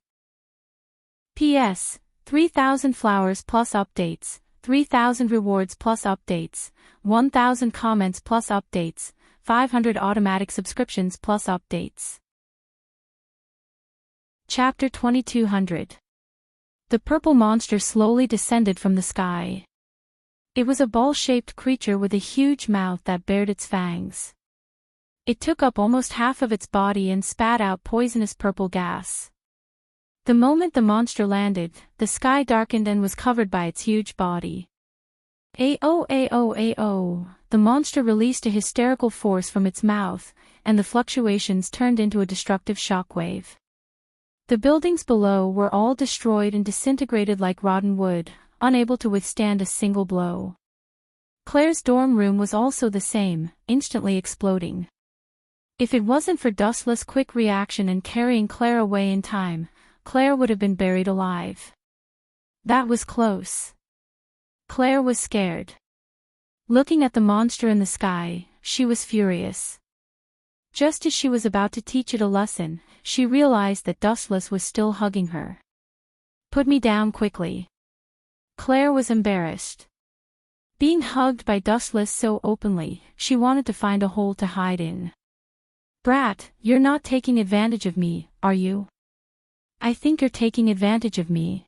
P.S. 3,000 flowers plus updates, 3,000 rewards plus updates, 1,000 comments plus updates, 500 automatic subscriptions plus updates. Chapter 2200. The purple monster slowly descended from the sky. It was a ball-shaped creature with a huge mouth that bared its fangs. It took up almost half of its body and spat out poisonous purple gas. The moment the monster landed, the sky darkened and was covered by its huge body. Ayo! The monster released a hysterical force from its mouth, and the fluctuations turned into a destructive shockwave. The buildings below were all destroyed and disintegrated like rotten wood, unable to withstand a single blow. Claire's dorm room was also the same, instantly exploding. If it wasn't for Dustless' quick reaction and carrying Claire away in time, Claire would have been buried alive. That was close. Claire was scared. Looking at the monster in the sky, she was furious. Just as she was about to teach it a lesson, she realized that Dustless was still hugging her. Put me down quickly. Claire was embarrassed. Being hugged by Dustless so openly, she wanted to find a hole to hide in. Brat, you're not taking advantage of me, are you? I think you're taking advantage of me.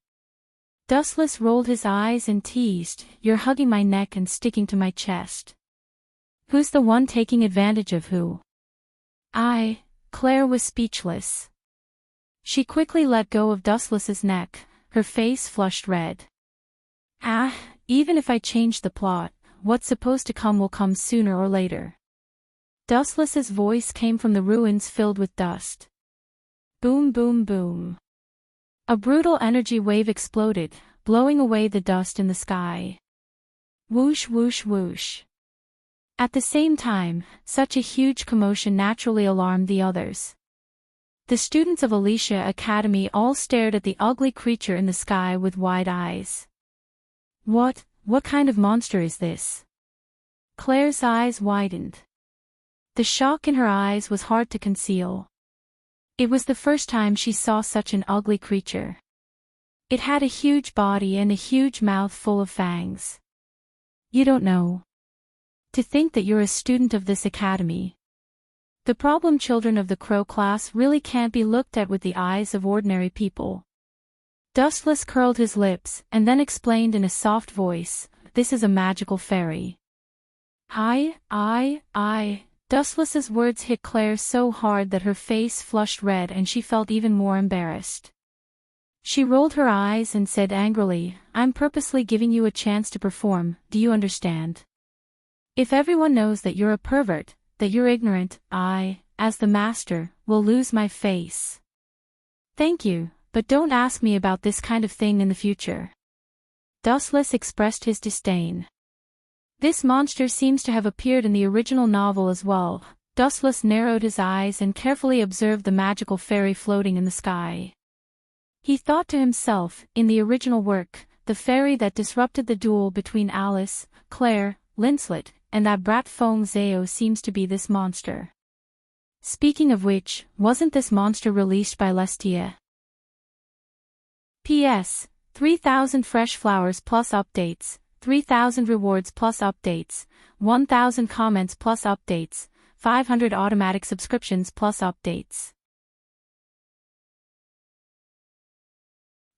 Dustless rolled his eyes and teased, you're hugging my neck and sticking to my chest. Who's the one taking advantage of who? Claire was speechless. She quickly let go of Dustless's neck, her face flushed red. Even if I change the plot, what's supposed to come will come sooner or later. Dustless's voice came from the ruins filled with dust. Boom boom boom. A brutal energy wave exploded, blowing away the dust in the sky. Whoosh whoosh whoosh. At the same time, such a huge commotion naturally alarmed the others. The students of Alicia Academy all stared at the ugly creature in the sky with wide eyes. What kind of monster is this? Claire's eyes widened. The shock in her eyes was hard to conceal. It was the first time she saw such an ugly creature. It had a huge body and a huge mouth full of fangs. You don't know. To think that you're a student of this academy. The problem children of the Crow class really can't be looked at with the eyes of ordinary people. Dustless curled his lips and then explained in a soft voice, this is a magical fairy. Dustless's words hit Claire so hard that her face flushed red and she felt even more embarrassed. She rolled her eyes and said angrily, I'm purposely giving you a chance to perform, do you understand? If everyone knows that you're a pervert, that you're ignorant, I, as the master, will lose my face. Thank you, but don't ask me about this kind of thing in the future. Dustless expressed his disdain. This monster seems to have appeared in the original novel as well. Dustless narrowed his eyes and carefully observed the magical fairy floating in the sky. He thought to himself, in the original work, the fairy that disrupted the duel between Alice, Claire, Linslet, and that brat Feng Zhao seems to be this monster. Speaking of which, wasn't this monster released by Lestia? P.S. 3,000 fresh flowers plus updates, 3,000 rewards plus updates, 1,000 comments plus updates, 500 automatic subscriptions plus updates.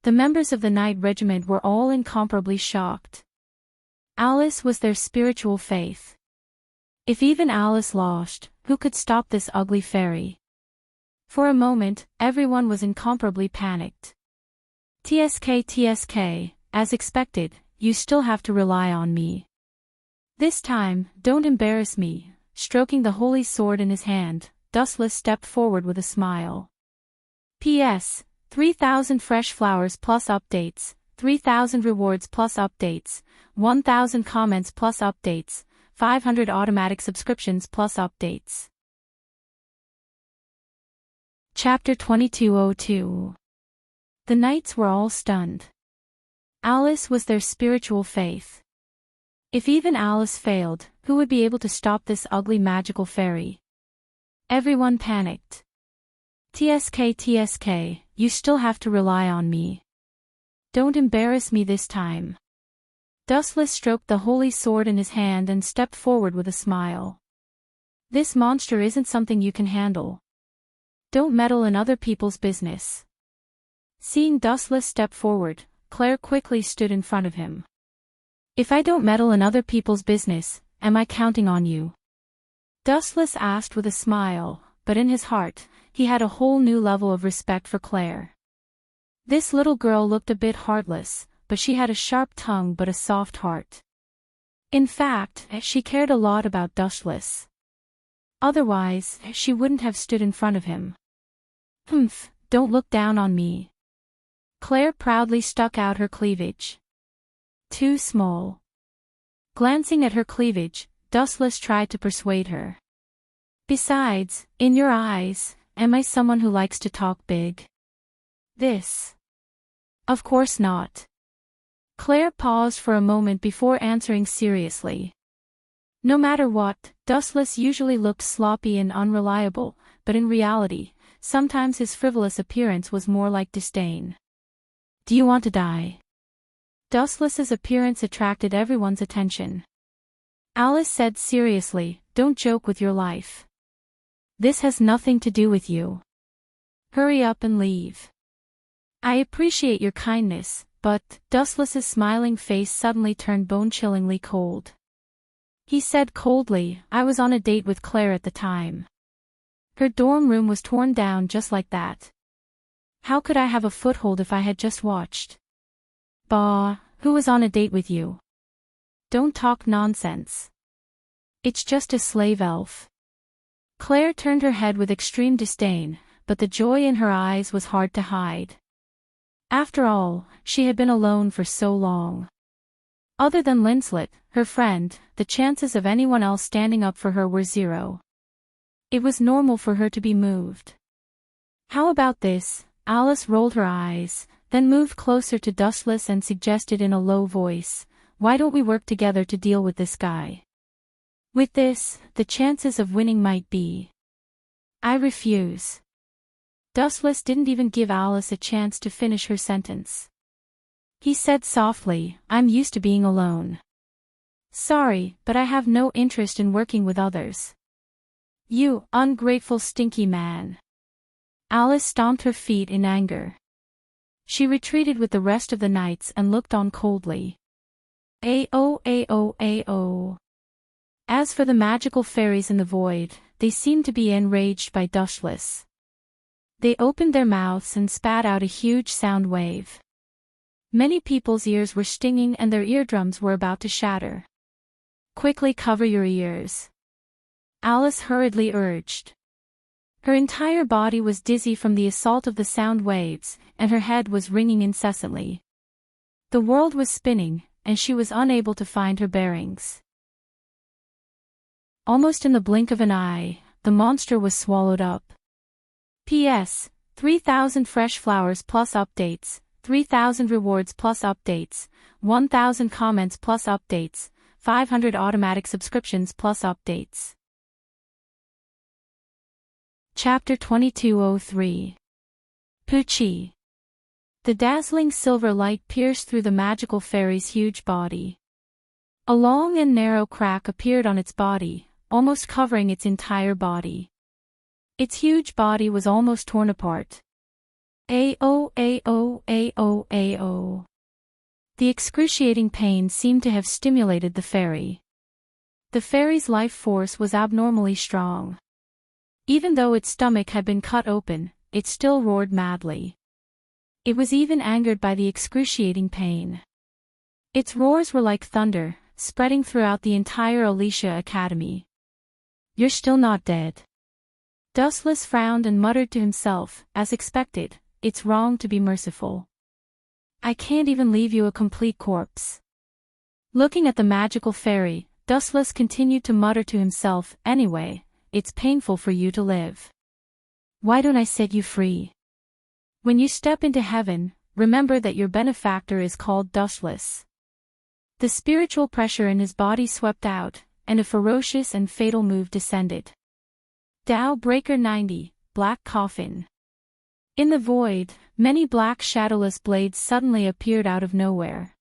The members of the Knight Regiment were all incomparably shocked. Alice was their spiritual faith. If even Alice lost, who could stop this ugly fairy? For a moment, everyone was incomparably panicked. TSK, as expected, you still have to rely on me. This time, don't embarrass me. Stroking the holy sword in his hand, Dustless stepped forward with a smile. P.S. 3,000 fresh flowers plus updates, 3,000 rewards plus updates, 1,000 comments plus updates, 500 automatic subscriptions plus updates. Chapter 2202. The knights were all stunned. Alice was their spiritual faith. If even Alice failed, who would be able to stop this ugly magical fairy? Everyone panicked. TSK, you still have to rely on me. Don't embarrass me this time. Dustless stroked the holy sword in his hand and stepped forward with a smile. This monster isn't something you can handle. Don't meddle in other people's business. Seeing Dustless step forward, Claire quickly stood in front of him. If I don't meddle in other people's business, am I counting on you? Dustless asked with a smile, but in his heart, he had a whole new level of respect for Claire. This little girl looked a bit heartless, but she had a sharp tongue but a soft heart. In fact, she cared a lot about Dustless. Otherwise, she wouldn't have stood in front of him. Humph, don't look down on me. Claire proudly stuck out her cleavage. Too small. Glancing at her cleavage, Dustless tried to persuade her. Besides, in your eyes, am I someone who likes to talk big? This. Of course not. Claire paused for a moment before answering seriously. No matter what, Dustless usually looked sloppy and unreliable, but in reality, sometimes his frivolous appearance was more like disdain. Do you want to die? Dustless's appearance attracted everyone's attention. Alice said seriously, don't joke with your life. This has nothing to do with you. Hurry up and leave. I appreciate your kindness, but Dustless's smiling face suddenly turned bone-chillingly cold. He said coldly, I was on a date with Claire at the time. Her dorm room was torn down just like that. How could I have a foothold if I had just watched? Bah, who was on a date with you? Don't talk nonsense. It's just a slave elf. Claire turned her head with extreme disdain, but the joy in her eyes was hard to hide. After all, she had been alone for so long. Other than Linslet, her friend, the chances of anyone else standing up for her were zero. It was normal for her to be moved. How about this? Alice rolled her eyes, then moved closer to Dustless and suggested in a low voice, why don't we work together to deal with this guy? With this, the chances of winning might be. I refuse. Dustless didn't even give Alice a chance to finish her sentence. He said softly, I'm used to being alone. Sorry, but I have no interest in working with others. You ungrateful stinky man. Alice stomped her feet in anger. She retreated with the rest of the knights and looked on coldly. Ao. As for the magical fairies in the void, they seemed to be enraged by Dustless. They opened their mouths and spat out a huge sound wave. Many people's ears were stinging and their eardrums were about to shatter. Quickly cover your ears. Alice hurriedly urged. Her entire body was dizzy from the assault of the sound waves, and her head was ringing incessantly. The world was spinning, and she was unable to find her bearings. Almost in the blink of an eye, the monster was swallowed up. P.S. 3,000 fresh flowers plus updates, 3,000 rewards plus updates, 1,000 comments plus updates, 500 automatic subscriptions plus updates. Chapter 2203. Pucci. The dazzling silver light pierced through the magical fairy's huge body. A long and narrow crack appeared on its body, almost covering its entire body. Its huge body was almost torn apart. Ao. The excruciating pain seemed to have stimulated the fairy. The fairy's life force was abnormally strong. Even though its stomach had been cut open, it still roared madly. It was even angered by the excruciating pain. Its roars were like thunder, spreading throughout the entire Alicia Academy. "You're still not dead." Dustless frowned and muttered to himself, as expected, "It's wrong to be merciful. I can't even leave you a complete corpse." Looking at the magical fairy, Dustless continued to mutter to himself, "Anyway, it's painful for you to live. Why don't I set you free? When you step into heaven, remember that your benefactor is called Dustless." The spiritual pressure in his body swept out, and a ferocious and fatal move descended. Tao Breaker 90, Black Coffin. In the void, many black shadowless blades suddenly appeared out of nowhere.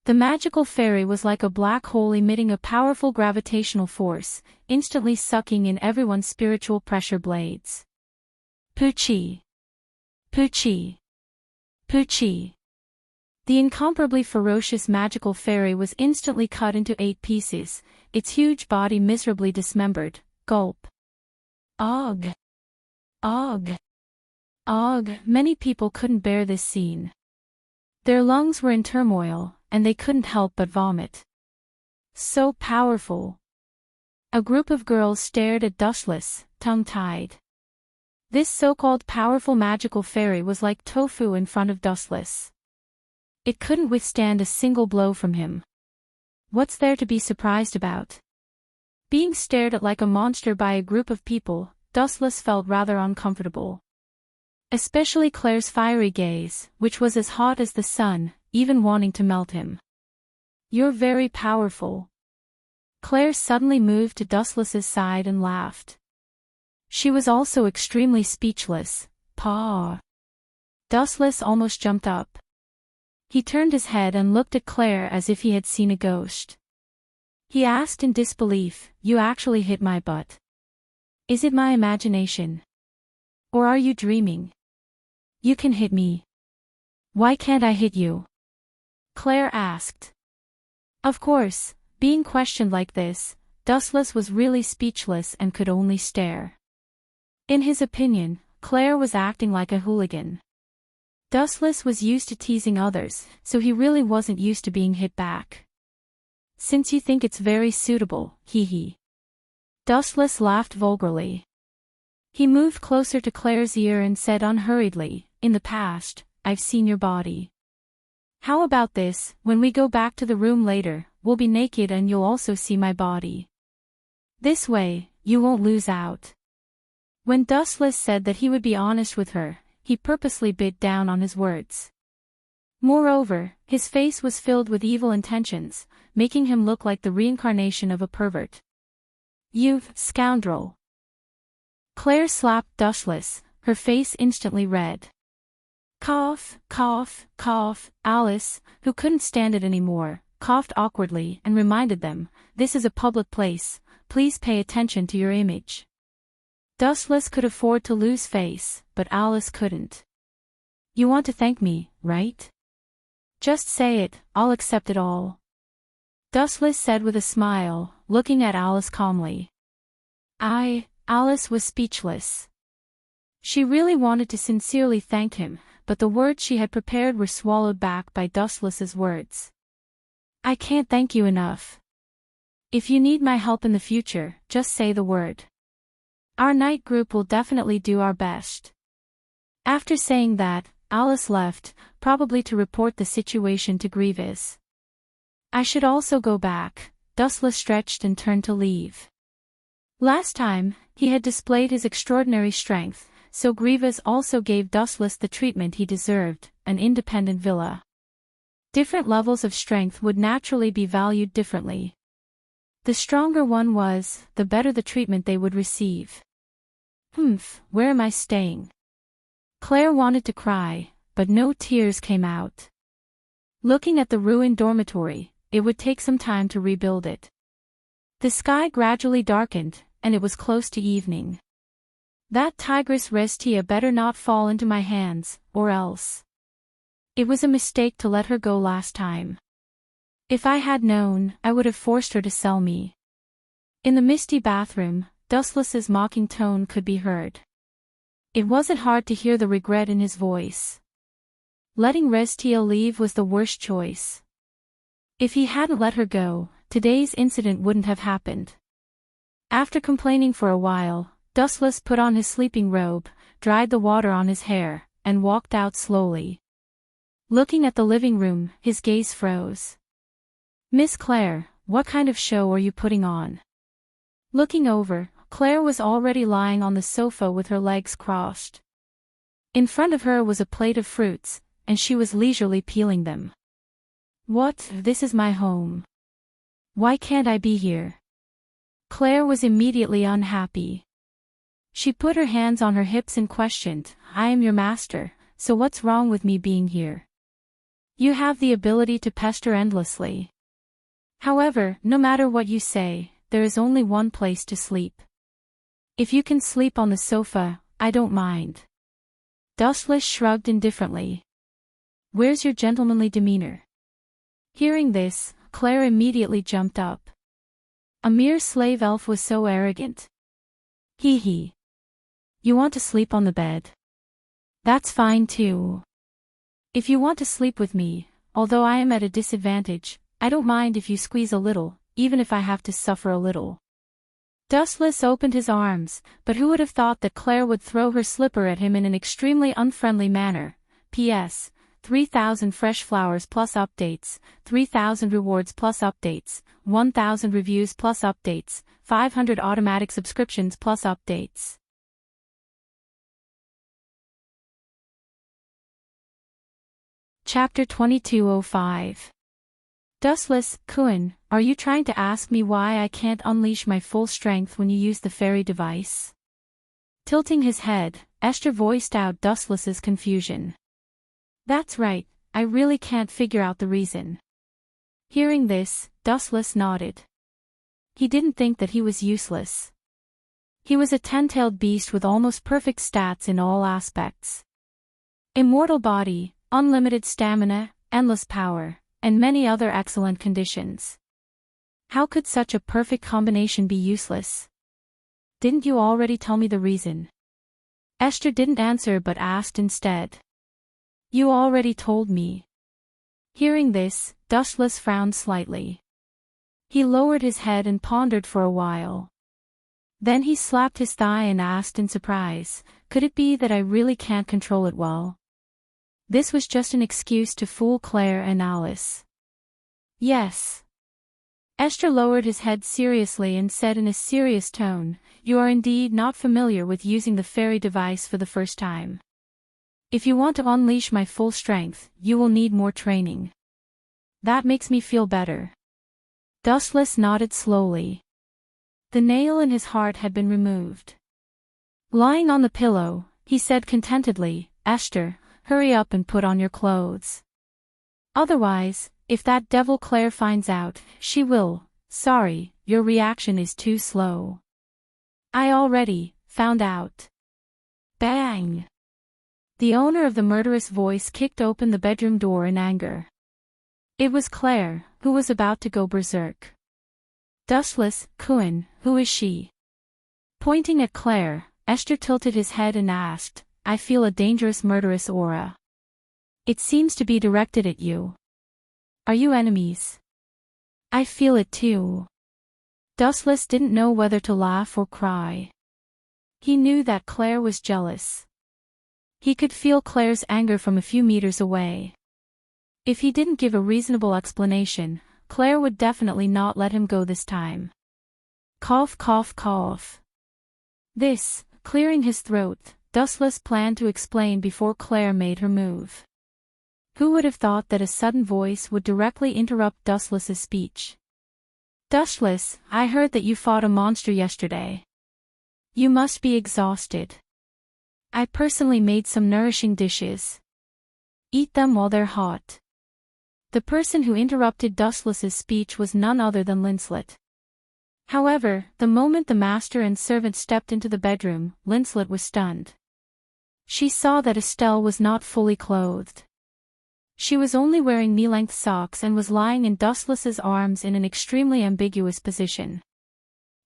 The magical fairy was like a black hole emitting a powerful gravitational force, instantly sucking in everyone's spiritual pressure blades. Pucci. Pucci. Pucci. The incomparably ferocious magical fairy was instantly cut into 8 pieces, its huge body miserably dismembered. Gulp. Og. Og. Og. Many people couldn't bear this scene. Their lungs were in turmoil, and they couldn't help but vomit. So powerful. A group of girls stared at Dustless, tongue-tied. This so-called powerful magical fairy was like tofu in front of Dustless. It couldn't withstand a single blow from him. What's there to be surprised about? Being stared at like a monster by a group of people, Dustless felt rather uncomfortable. Especially Claire's fiery gaze, which was as hot as the sun, even wanting to melt him. "You're very powerful." Claire suddenly moved to Dustless's side and laughed. She was also extremely speechless. "Paw." Dustless almost jumped up. He turned his head and looked at Claire as if he had seen a ghost. He asked in disbelief, "You actually hit my butt? Is it my imagination? Or are you dreaming? You can hit me. Why can't I hit you?" Claire asked. Of course, being questioned like this, Dustless was really speechless and could only stare. In his opinion, Claire was acting like a hooligan. Dustless was used to teasing others, so he really wasn't used to being hit back. "Since you think it's very suitable, hee." Dustless laughed vulgarly. He moved closer to Claire's ear and said unhurriedly, "In the past, I've seen your body. How about this, when we go back to the room later, we'll be naked and you'll also see my body. This way, you won't lose out." When Dustless said that he would be honest with her, he purposely bit down on his words. Moreover, his face was filled with evil intentions, making him look like the reincarnation of a pervert. "You scoundrel." Claire slapped Dustless, her face instantly red. Cough, cough, cough. Alice, who couldn't stand it anymore, coughed awkwardly and reminded them, "This is a public place, please pay attention to your image." Dustless could afford to lose face, but Alice couldn't. "You want to thank me, right? Just say it, I'll accept it all." Dustless said with a smile, looking at Alice calmly. Alice was speechless. She really wanted to sincerely thank him, but the words she had prepared were swallowed back by Dustless's words. "I can't thank you enough. If you need my help in the future, just say the word." Our night group will definitely do our best. After saying that, Alice left, probably to report the situation to Grievous. I should also go back, Dustless stretched and turned to leave. Last time, he had displayed his extraordinary strength, so Grievous also gave Dustless the treatment he deserved, an independent villa. Different levels of strength would naturally be valued differently. The stronger one was, the better the treatment they would receive. Where am I staying? Claire wanted to cry, but no tears came out. Looking at the ruined dormitory, it would take some time to rebuild it. The sky gradually darkened, and it was close to evening. That tigress Restia better not fall into my hands, or else. It was a mistake to let her go last time. If I had known, I would have forced her to sell me. In the misty bathroom, Dustless's mocking tone could be heard. It wasn't hard to hear the regret in his voice. Letting Restia leave was the worst choice. If he hadn't let her go, today's incident wouldn't have happened. After complaining for a while, Dustless put on his sleeping robe, dried the water on his hair, and walked out slowly. Looking at the living room, his gaze froze. Miss Claire, what kind of show are you putting on? Looking over, Claire was already lying on the sofa with her legs crossed. In front of her was a plate of fruits, and she was leisurely peeling them. What? This is my home. Why can't I be here? Claire was immediately unhappy. She put her hands on her hips and questioned, I am your master, so what's wrong with me being here? You have the ability to pester endlessly. However, no matter what you say, there is only one place to sleep. If you can sleep on the sofa, I don't mind. Dustless shrugged indifferently. Where's your gentlemanly demeanor? Hearing this, Claire immediately jumped up. A mere slave elf was so arrogant. Hee hee. You want to sleep on the bed? That's fine too. If you want to sleep with me, although I am at a disadvantage, I don't mind if you squeeze a little, even if I have to suffer a little. Dustless opened his arms, but who would have thought that Claire would throw her slipper at him in an extremely unfriendly manner. P.S. 3,000 fresh flowers plus updates, 3,000 rewards plus updates, 1,000 reviews plus updates, 500 automatic subscriptions plus updates. Chapter 2205. Dustless, Kuan, are you trying to ask me why I can't unleash my full strength when you use the fairy device? Tilting his head, Esther voiced out Dustless's confusion. That's right, I really can't figure out the reason. Hearing this, Dustless nodded. He didn't think that he was useless. He was a 10-tailed beast with almost perfect stats in all aspects. Immortal body, unlimited stamina, endless power, and many other excellent conditions. How could such a perfect combination be useless? Didn't you already tell me the reason? Esther didn't answer but asked instead. You already told me. Hearing this, Dustless frowned slightly. He lowered his head and pondered for a while. Then he slapped his thigh and asked in surprise, could it be that I really can't control it well? This was just an excuse to fool Claire and Alice. Yes. Esther lowered his head seriously and said in a serious tone, you are indeed not familiar with using the fairy device for the first time. If you want to unleash my full strength, you will need more training. That makes me feel better. Dustless nodded slowly. The nail in his heart had been removed. Lying on the pillow, he said contentedly, Esther, hurry up and put on your clothes. Otherwise, if that devil Claire finds out, she will. Sorry, your reaction is too slow. I already found out. Bang! The owner of the murderous voice kicked open the bedroom door in anger. It was Claire, who was about to go berserk. Dustless, Kuan, who is she? Pointing at Claire, Esther tilted his head and asked, I feel a dangerous murderous aura. It seems to be directed at you. Are you enemies? I feel it too. Dustless didn't know whether to laugh or cry. He knew that Claire was jealous. He could feel Claire's anger from a few meters away. If he didn't give a reasonable explanation, Claire would definitely not let him go this time. Cough, cough, cough. This, clearing his throat, Dustless planned to explain before Claire made her move. Who would have thought that a sudden voice would directly interrupt Dustless's speech? Dustless, I heard that you fought a monster yesterday. You must be exhausted. I personally made some nourishing dishes. Eat them while they're hot. The person who interrupted Dustless's speech was none other than Linslet. However, the moment the master and servant stepped into the bedroom, Linslet was stunned. She saw that Estelle was not fully clothed. She was only wearing knee-length socks and was lying in Dustless's arms in an extremely ambiguous position.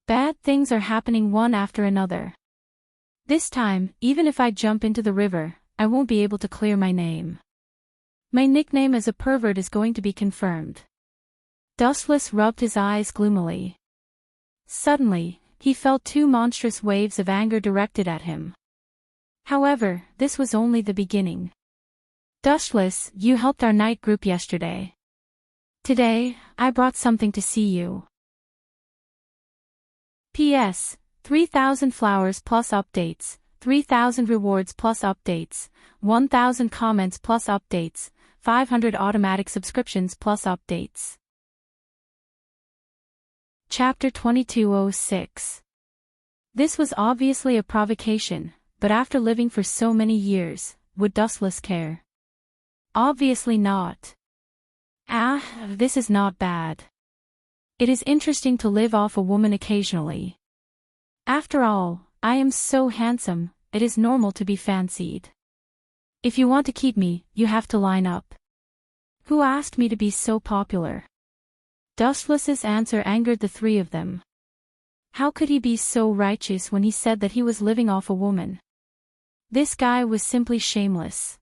Bad things are happening one after another. This time, even if I jump into the river, I won't be able to clear my name. My nickname as a pervert is going to be confirmed. Dustless rubbed his eyes gloomily. Suddenly, he felt two monstrous waves of anger directed at him. However, this was only the beginning. Dustless, you helped our night group yesterday. Today, I brought something to see you. P.S. 3,000 flowers plus updates, 3,000 rewards plus updates, 1,000 comments plus updates, 500 automatic subscriptions plus updates. Chapter 2206. This was obviously a provocation, but after living for so many years, would Dustless care? Obviously not. This is not bad. It is interesting to live off a woman occasionally. After all, I am so handsome, it is normal to be fancied. If you want to keep me, you have to line up. Who asked me to be so popular? Dustless's answer angered the three of them. How could he be so righteous when he said that he was living off a woman? This guy was simply shameless.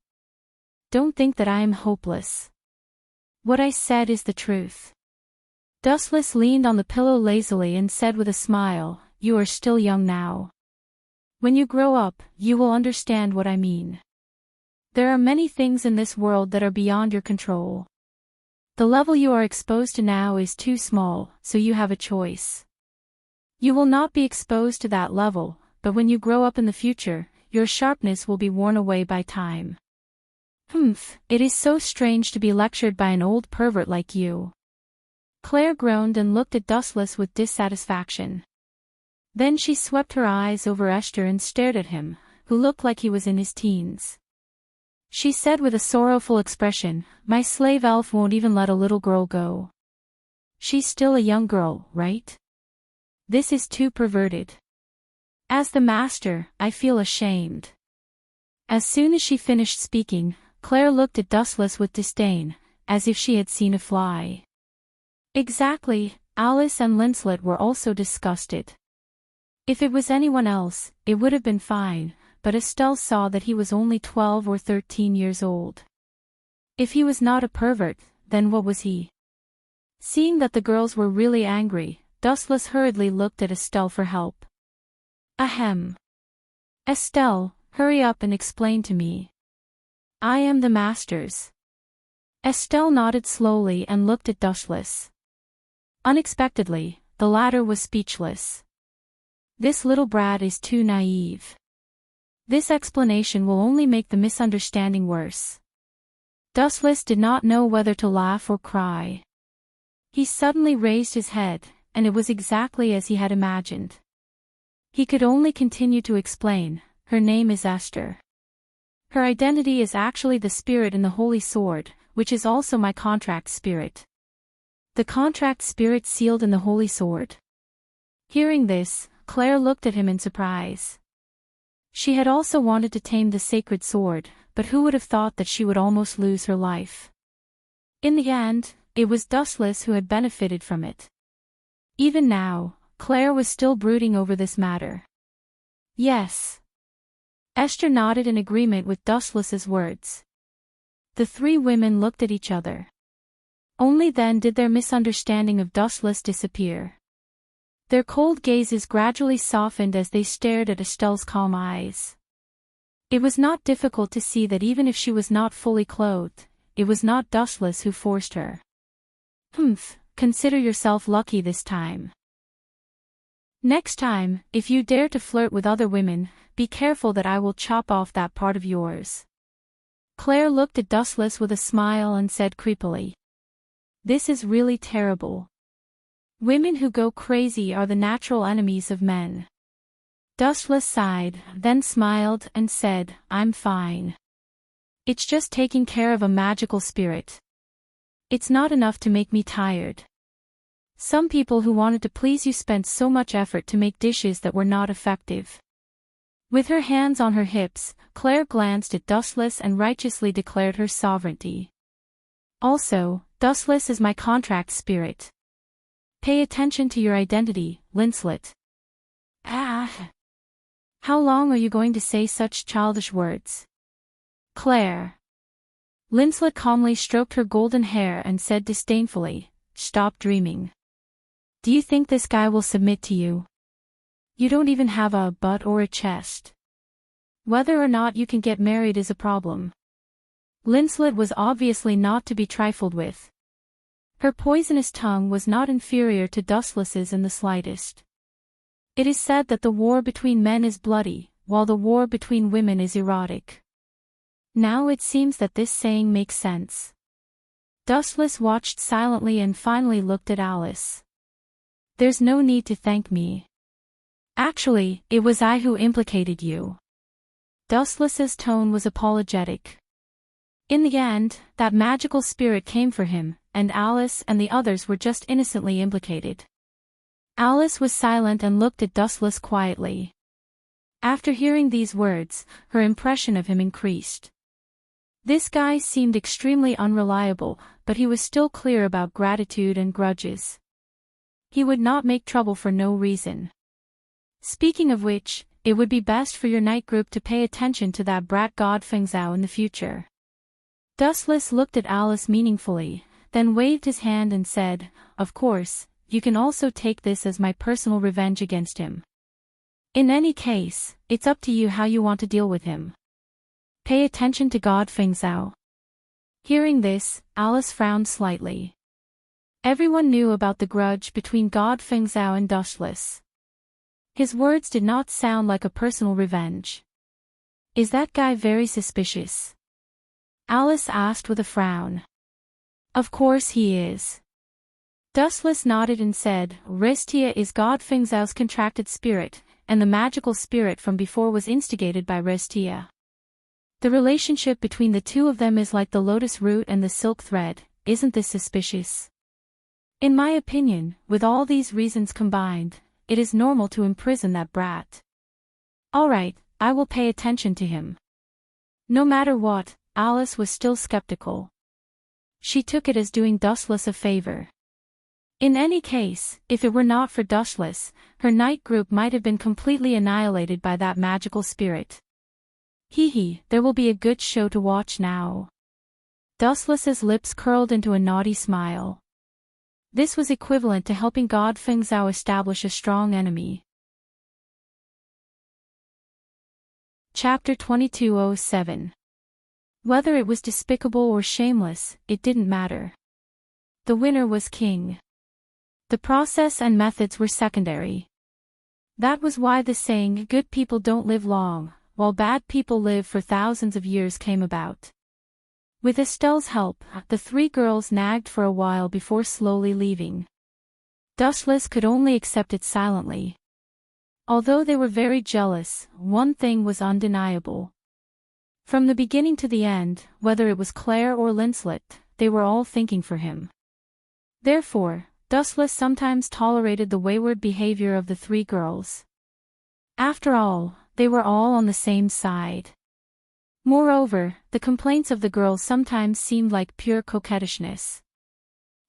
Don't think that I am hopeless. What I said is the truth. Dustless leaned on the pillow lazily and said with a smile, you are still young now. When you grow up, you will understand what I mean. There are many things in this world that are beyond your control. The level you are exposed to now is too small, so you have a choice. You will not be exposed to that level, but when you grow up in the future, your sharpness will be worn away by time. It is so strange to be lectured by an old pervert like you. Claire groaned and looked at Dustless with dissatisfaction. Then she swept her eyes over Esther and stared at him, who looked like he was in his teens. She said with a sorrowful expression, my slave elf won't even let a little girl go. She's still a young girl, right? This is too perverted. As the master, I feel ashamed. As soon as she finished speaking, Claire looked at Dustless with disdain, as if she had seen a fly. Exactly, Alice and Linslet were also disgusted. If it was anyone else, it would have been fine, but Estelle saw that he was only 12 or 13 years old. If he was not a pervert, then what was he? Seeing that the girls were really angry, Dustless hurriedly looked at Estelle for help. Ahem. Estelle, hurry up and explain to me. I am the master's. Estelle nodded slowly and looked at Dustless. Unexpectedly, the latter was speechless. This little brat is too naive. This explanation will only make the misunderstanding worse. Dustless did not know whether to laugh or cry. He suddenly raised his head, and it was exactly as he had imagined. He could only continue to explain, her name is Esther. Her identity is actually the spirit in the Holy Sword, which is also my contract spirit. The contract spirit sealed in the Holy Sword. Hearing this, Claire looked at him in surprise. She had also wanted to tame the sacred sword, but who would have thought that she would almost lose her life? In the end, it was Dustless who had benefited from it. Even now, Claire was still brooding over this matter. Yes. Esther nodded in agreement with Dustless's words. The three women looked at each other. Only then did their misunderstanding of Dustless disappear. Their cold gazes gradually softened as they stared at Estelle's calm eyes. It was not difficult to see that even if she was not fully clothed, it was not Dustless who forced her. Consider yourself lucky this time. Next time, if you dare to flirt with other women, be careful that I will chop off that part of yours. Claire looked at Dustless with a smile and said creepily. This is really terrible. Women who go crazy are the natural enemies of men. Dustless sighed, then smiled and said, I'm fine. It's just taking care of a magical spirit. It's not enough to make me tired. Some people who wanted to please you spent so much effort to make dishes that were not effective. With her hands on her hips, Claire glanced at Dustless and righteously declared her sovereignty. Also, Dustless is my contract spirit. Pay attention to your identity, Linslet. How long are you going to say such childish words? Claire. Linslet calmly stroked her golden hair and said disdainfully, Stop dreaming. Do you think this guy will submit to you? You don't even have a butt or a chest. Whether or not you can get married is a problem. Linslet was obviously not to be trifled with. Her poisonous tongue was not inferior to Dustless's in the slightest. It is said that the war between men is bloody, while the war between women is erotic. Now it seems that this saying makes sense. Dustless watched silently and finally looked at Alice. There's no need to thank me. Actually, it was I who implicated you. Dustless's tone was apologetic. In the end, that magical spirit came for him, and Alice and the others were just innocently implicated. Alice was silent and looked at Dustless quietly. After hearing these words, her impression of him increased. This guy seemed extremely unreliable, but he was still clear about gratitude and grudges. He would not make trouble for no reason. Speaking of which, it would be best for your night group to pay attention to that brat god Fengzhao in the future. Dustless looked at Alice meaningfully, then waved his hand and said, Of course, you can also take this as my personal revenge against him. In any case, it's up to you how you want to deal with him. Pay attention to God Fengzhao. Hearing this, Alice frowned slightly. Everyone knew about the grudge between God Fengzhao and Dustless. His words did not sound like a personal revenge. Is that guy very suspicious? Alice asked with a frown. Of course he is. Dustless nodded and said, Restia is God Fengzhao's contracted spirit, and the magical spirit from before was instigated by Restia. The relationship between the two of them is like the lotus root and the silk thread. Isn't this suspicious? In my opinion, with all these reasons combined, it is normal to imprison that brat. Alright, I will pay attention to him. No matter what, Alice was still skeptical. She took it as doing Dustless a favor. In any case, if it were not for Dustless, her night group might have been completely annihilated by that magical spirit. There will be a good show to watch now. Dustless's lips curled into a naughty smile. This was equivalent to helping God Fengzhao establish a strong enemy. Chapter 2207. Whether it was despicable or shameless, it didn't matter. The winner was king. The process and methods were secondary. That was why the saying, good people don't live long, while bad people live for thousands of years came about. With Estelle's help, the three girls nagged for a while before slowly leaving. Dustless could only accept it silently. Although they were very jealous, one thing was undeniable. From the beginning to the end, whether it was Claire or Linslet, they were all thinking for him. Therefore, Dustless sometimes tolerated the wayward behavior of the three girls. After all, they were all on the same side. Moreover, the complaints of the girls sometimes seemed like pure coquettishness.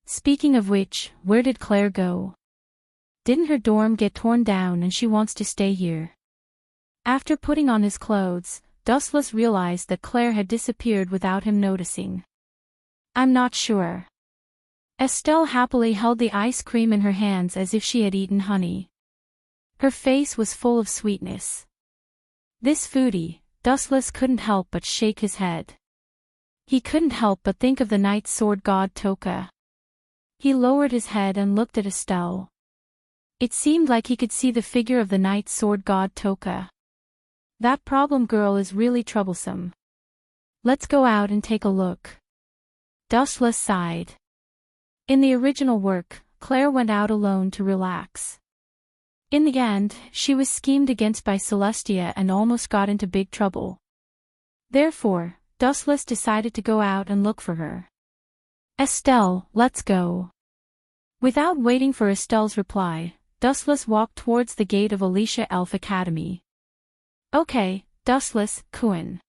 Speaking of which, where did Claire go? Didn't her dorm get torn down and she wants to stay here? After putting on his clothes, Dustless realized that Claire had disappeared without him noticing. I'm not sure. Estelle happily held the ice cream in her hands as if she had eaten honey. Her face was full of sweetness. This foodie, Dustless couldn't help but shake his head. He couldn't help but think of the night sword god Toka. He lowered his head and looked at Estelle. It seemed like he could see the figure of the night sword god Toka. That problem girl is really troublesome. Let's go out and take a look. Dustless sighed. In the original work, Claire went out alone to relax. In the end, she was schemed against by Celestia and almost got into big trouble. Therefore, Dustless decided to go out and look for her. Estelle, let's go. Without waiting for Estelle's reply, Dustless walked towards the gate of Alicia Elf Academy. Okay, Dustless, Kuin.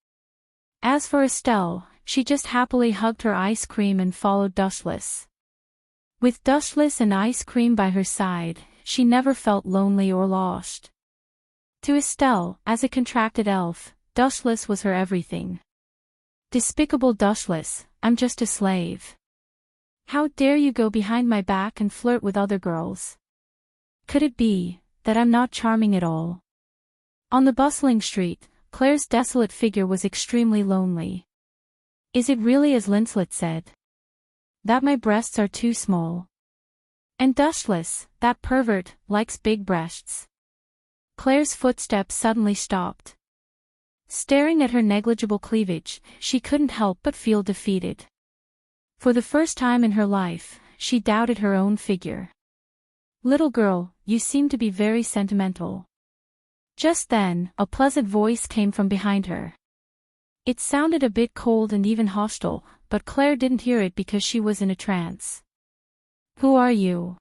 As for Estelle, she just happily hugged her ice cream and followed Dustless. With Dustless and ice cream by her side, she never felt lonely or lost. To Estelle, as a contracted elf, Dustless was her everything. Despicable Dustless, I'm just a slave. How dare you go behind my back and flirt with other girls? Could it be that I'm not charming at all? On the bustling street, Claire's desolate figure was extremely lonely. Is it really as Linslet said? That my breasts are too small? And Dustless, that pervert, likes big breasts. Claire's footsteps suddenly stopped. Staring at her negligible cleavage, she couldn't help but feel defeated. For the first time in her life, she doubted her own figure. Little girl, you seem to be very sentimental. Just then, a pleasant voice came from behind her. It sounded a bit cold and even hostile, but Claire didn't hear it because she was in a trance. Who are you?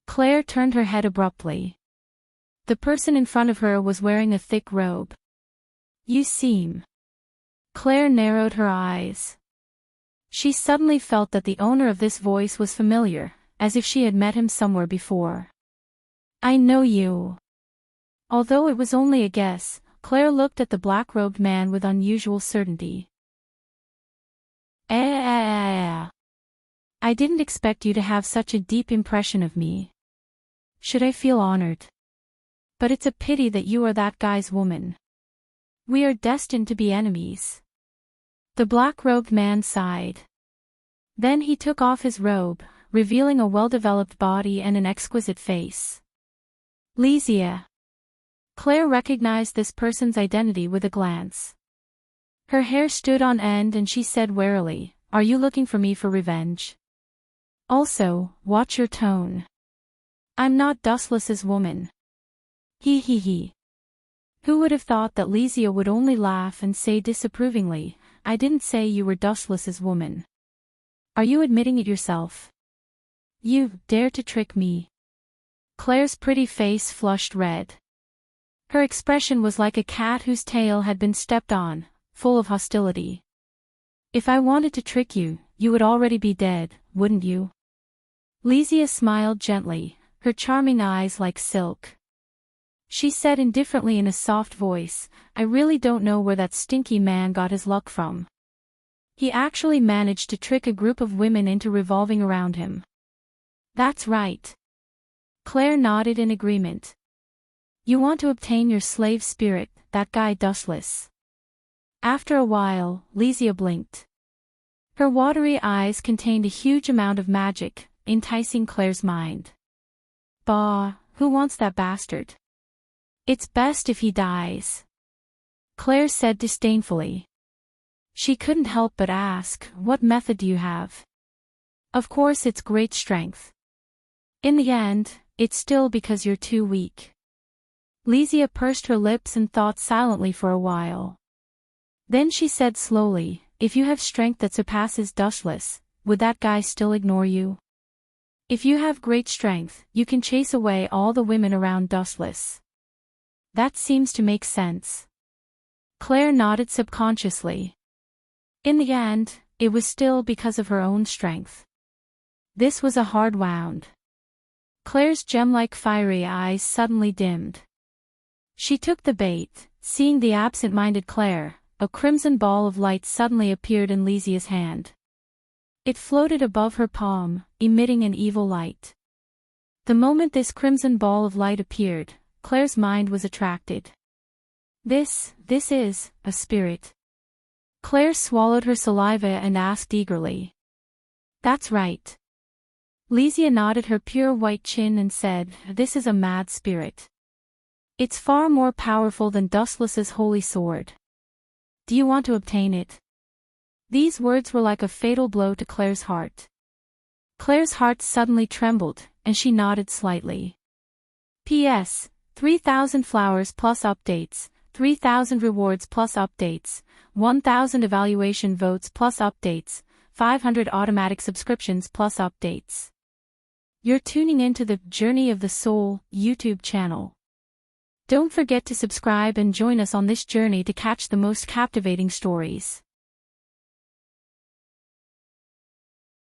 Claire turned her head abruptly. The person in front of her was wearing a thick robe. You seem. Claire narrowed her eyes. She suddenly felt that the owner of this voice was familiar, as if she had met him somewhere before. I know you. Although it was only a guess, Claire looked at the black-robed man with unusual certainty. I didn't expect you to have such a deep impression of me. Should I feel honored? But it's a pity that you are that guy's woman. We are destined to be enemies. The black-robed man sighed. Then he took off his robe, revealing a well-developed body and an exquisite face. Lysia. Claire recognized this person's identity with a glance. Her hair stood on end and she said warily, Are you looking for me for revenge? Also, watch your tone. I'm not Dustless's woman. He. Who would have thought that Lysia would only laugh and say disapprovingly, I didn't say you were Dustless's woman. Are you admitting it yourself? You dare to trick me? Claire's pretty face flushed red. Her expression was like a cat whose tail had been stepped on, full of hostility. If I wanted to trick you, you would already be dead, wouldn't you? Lysia smiled gently, her charming eyes like silk. She said indifferently in a soft voice, I really don't know where that stinky man got his luck from. He actually managed to trick a group of women into revolving around him. That's right. Claire nodded in agreement. You want to obtain your slave spirit, that guy Dustless. After a while, Lysia blinked. Her watery eyes contained a huge amount of magic, enticing Claire's mind. Bah, who wants that bastard? It's best if he dies. Claire said disdainfully. She couldn't help but ask, what method do you have? Of course it's great strength. In the end, it's still because you're too weak. Lysia pursed her lips and thought silently for a while. Then she said slowly, if you have strength that surpasses Dustless, would that guy still ignore you? If you have great strength, you can chase away all the women around Dustless. That seems to make sense. Claire nodded subconsciously. In the end, it was still because of her own strength. This was a hard wound. Claire's gem-like fiery eyes suddenly dimmed. She took the bait, seeing the absent-minded Claire, a crimson ball of light suddenly appeared in Lysia's hand. It floated above her palm, emitting an evil light. The moment this crimson ball of light appeared, Claire's mind was attracted. This is a spirit. Claire swallowed her saliva and asked eagerly. That's right. Lesia nodded her pure white chin and said, this is a mad spirit. It's far more powerful than Dustless's holy sword. Do you want to obtain it? These words were like a fatal blow to Claire's heart. Claire's heart suddenly trembled, and she nodded slightly. P.S. 3,000 flowers plus updates, 3,000 rewards plus updates, 1,000 evaluation votes plus updates, 500 automatic subscriptions plus updates. You're tuning into the Journey of the Soul YouTube channel. Don't forget to subscribe and join us on this journey to catch the most captivating stories.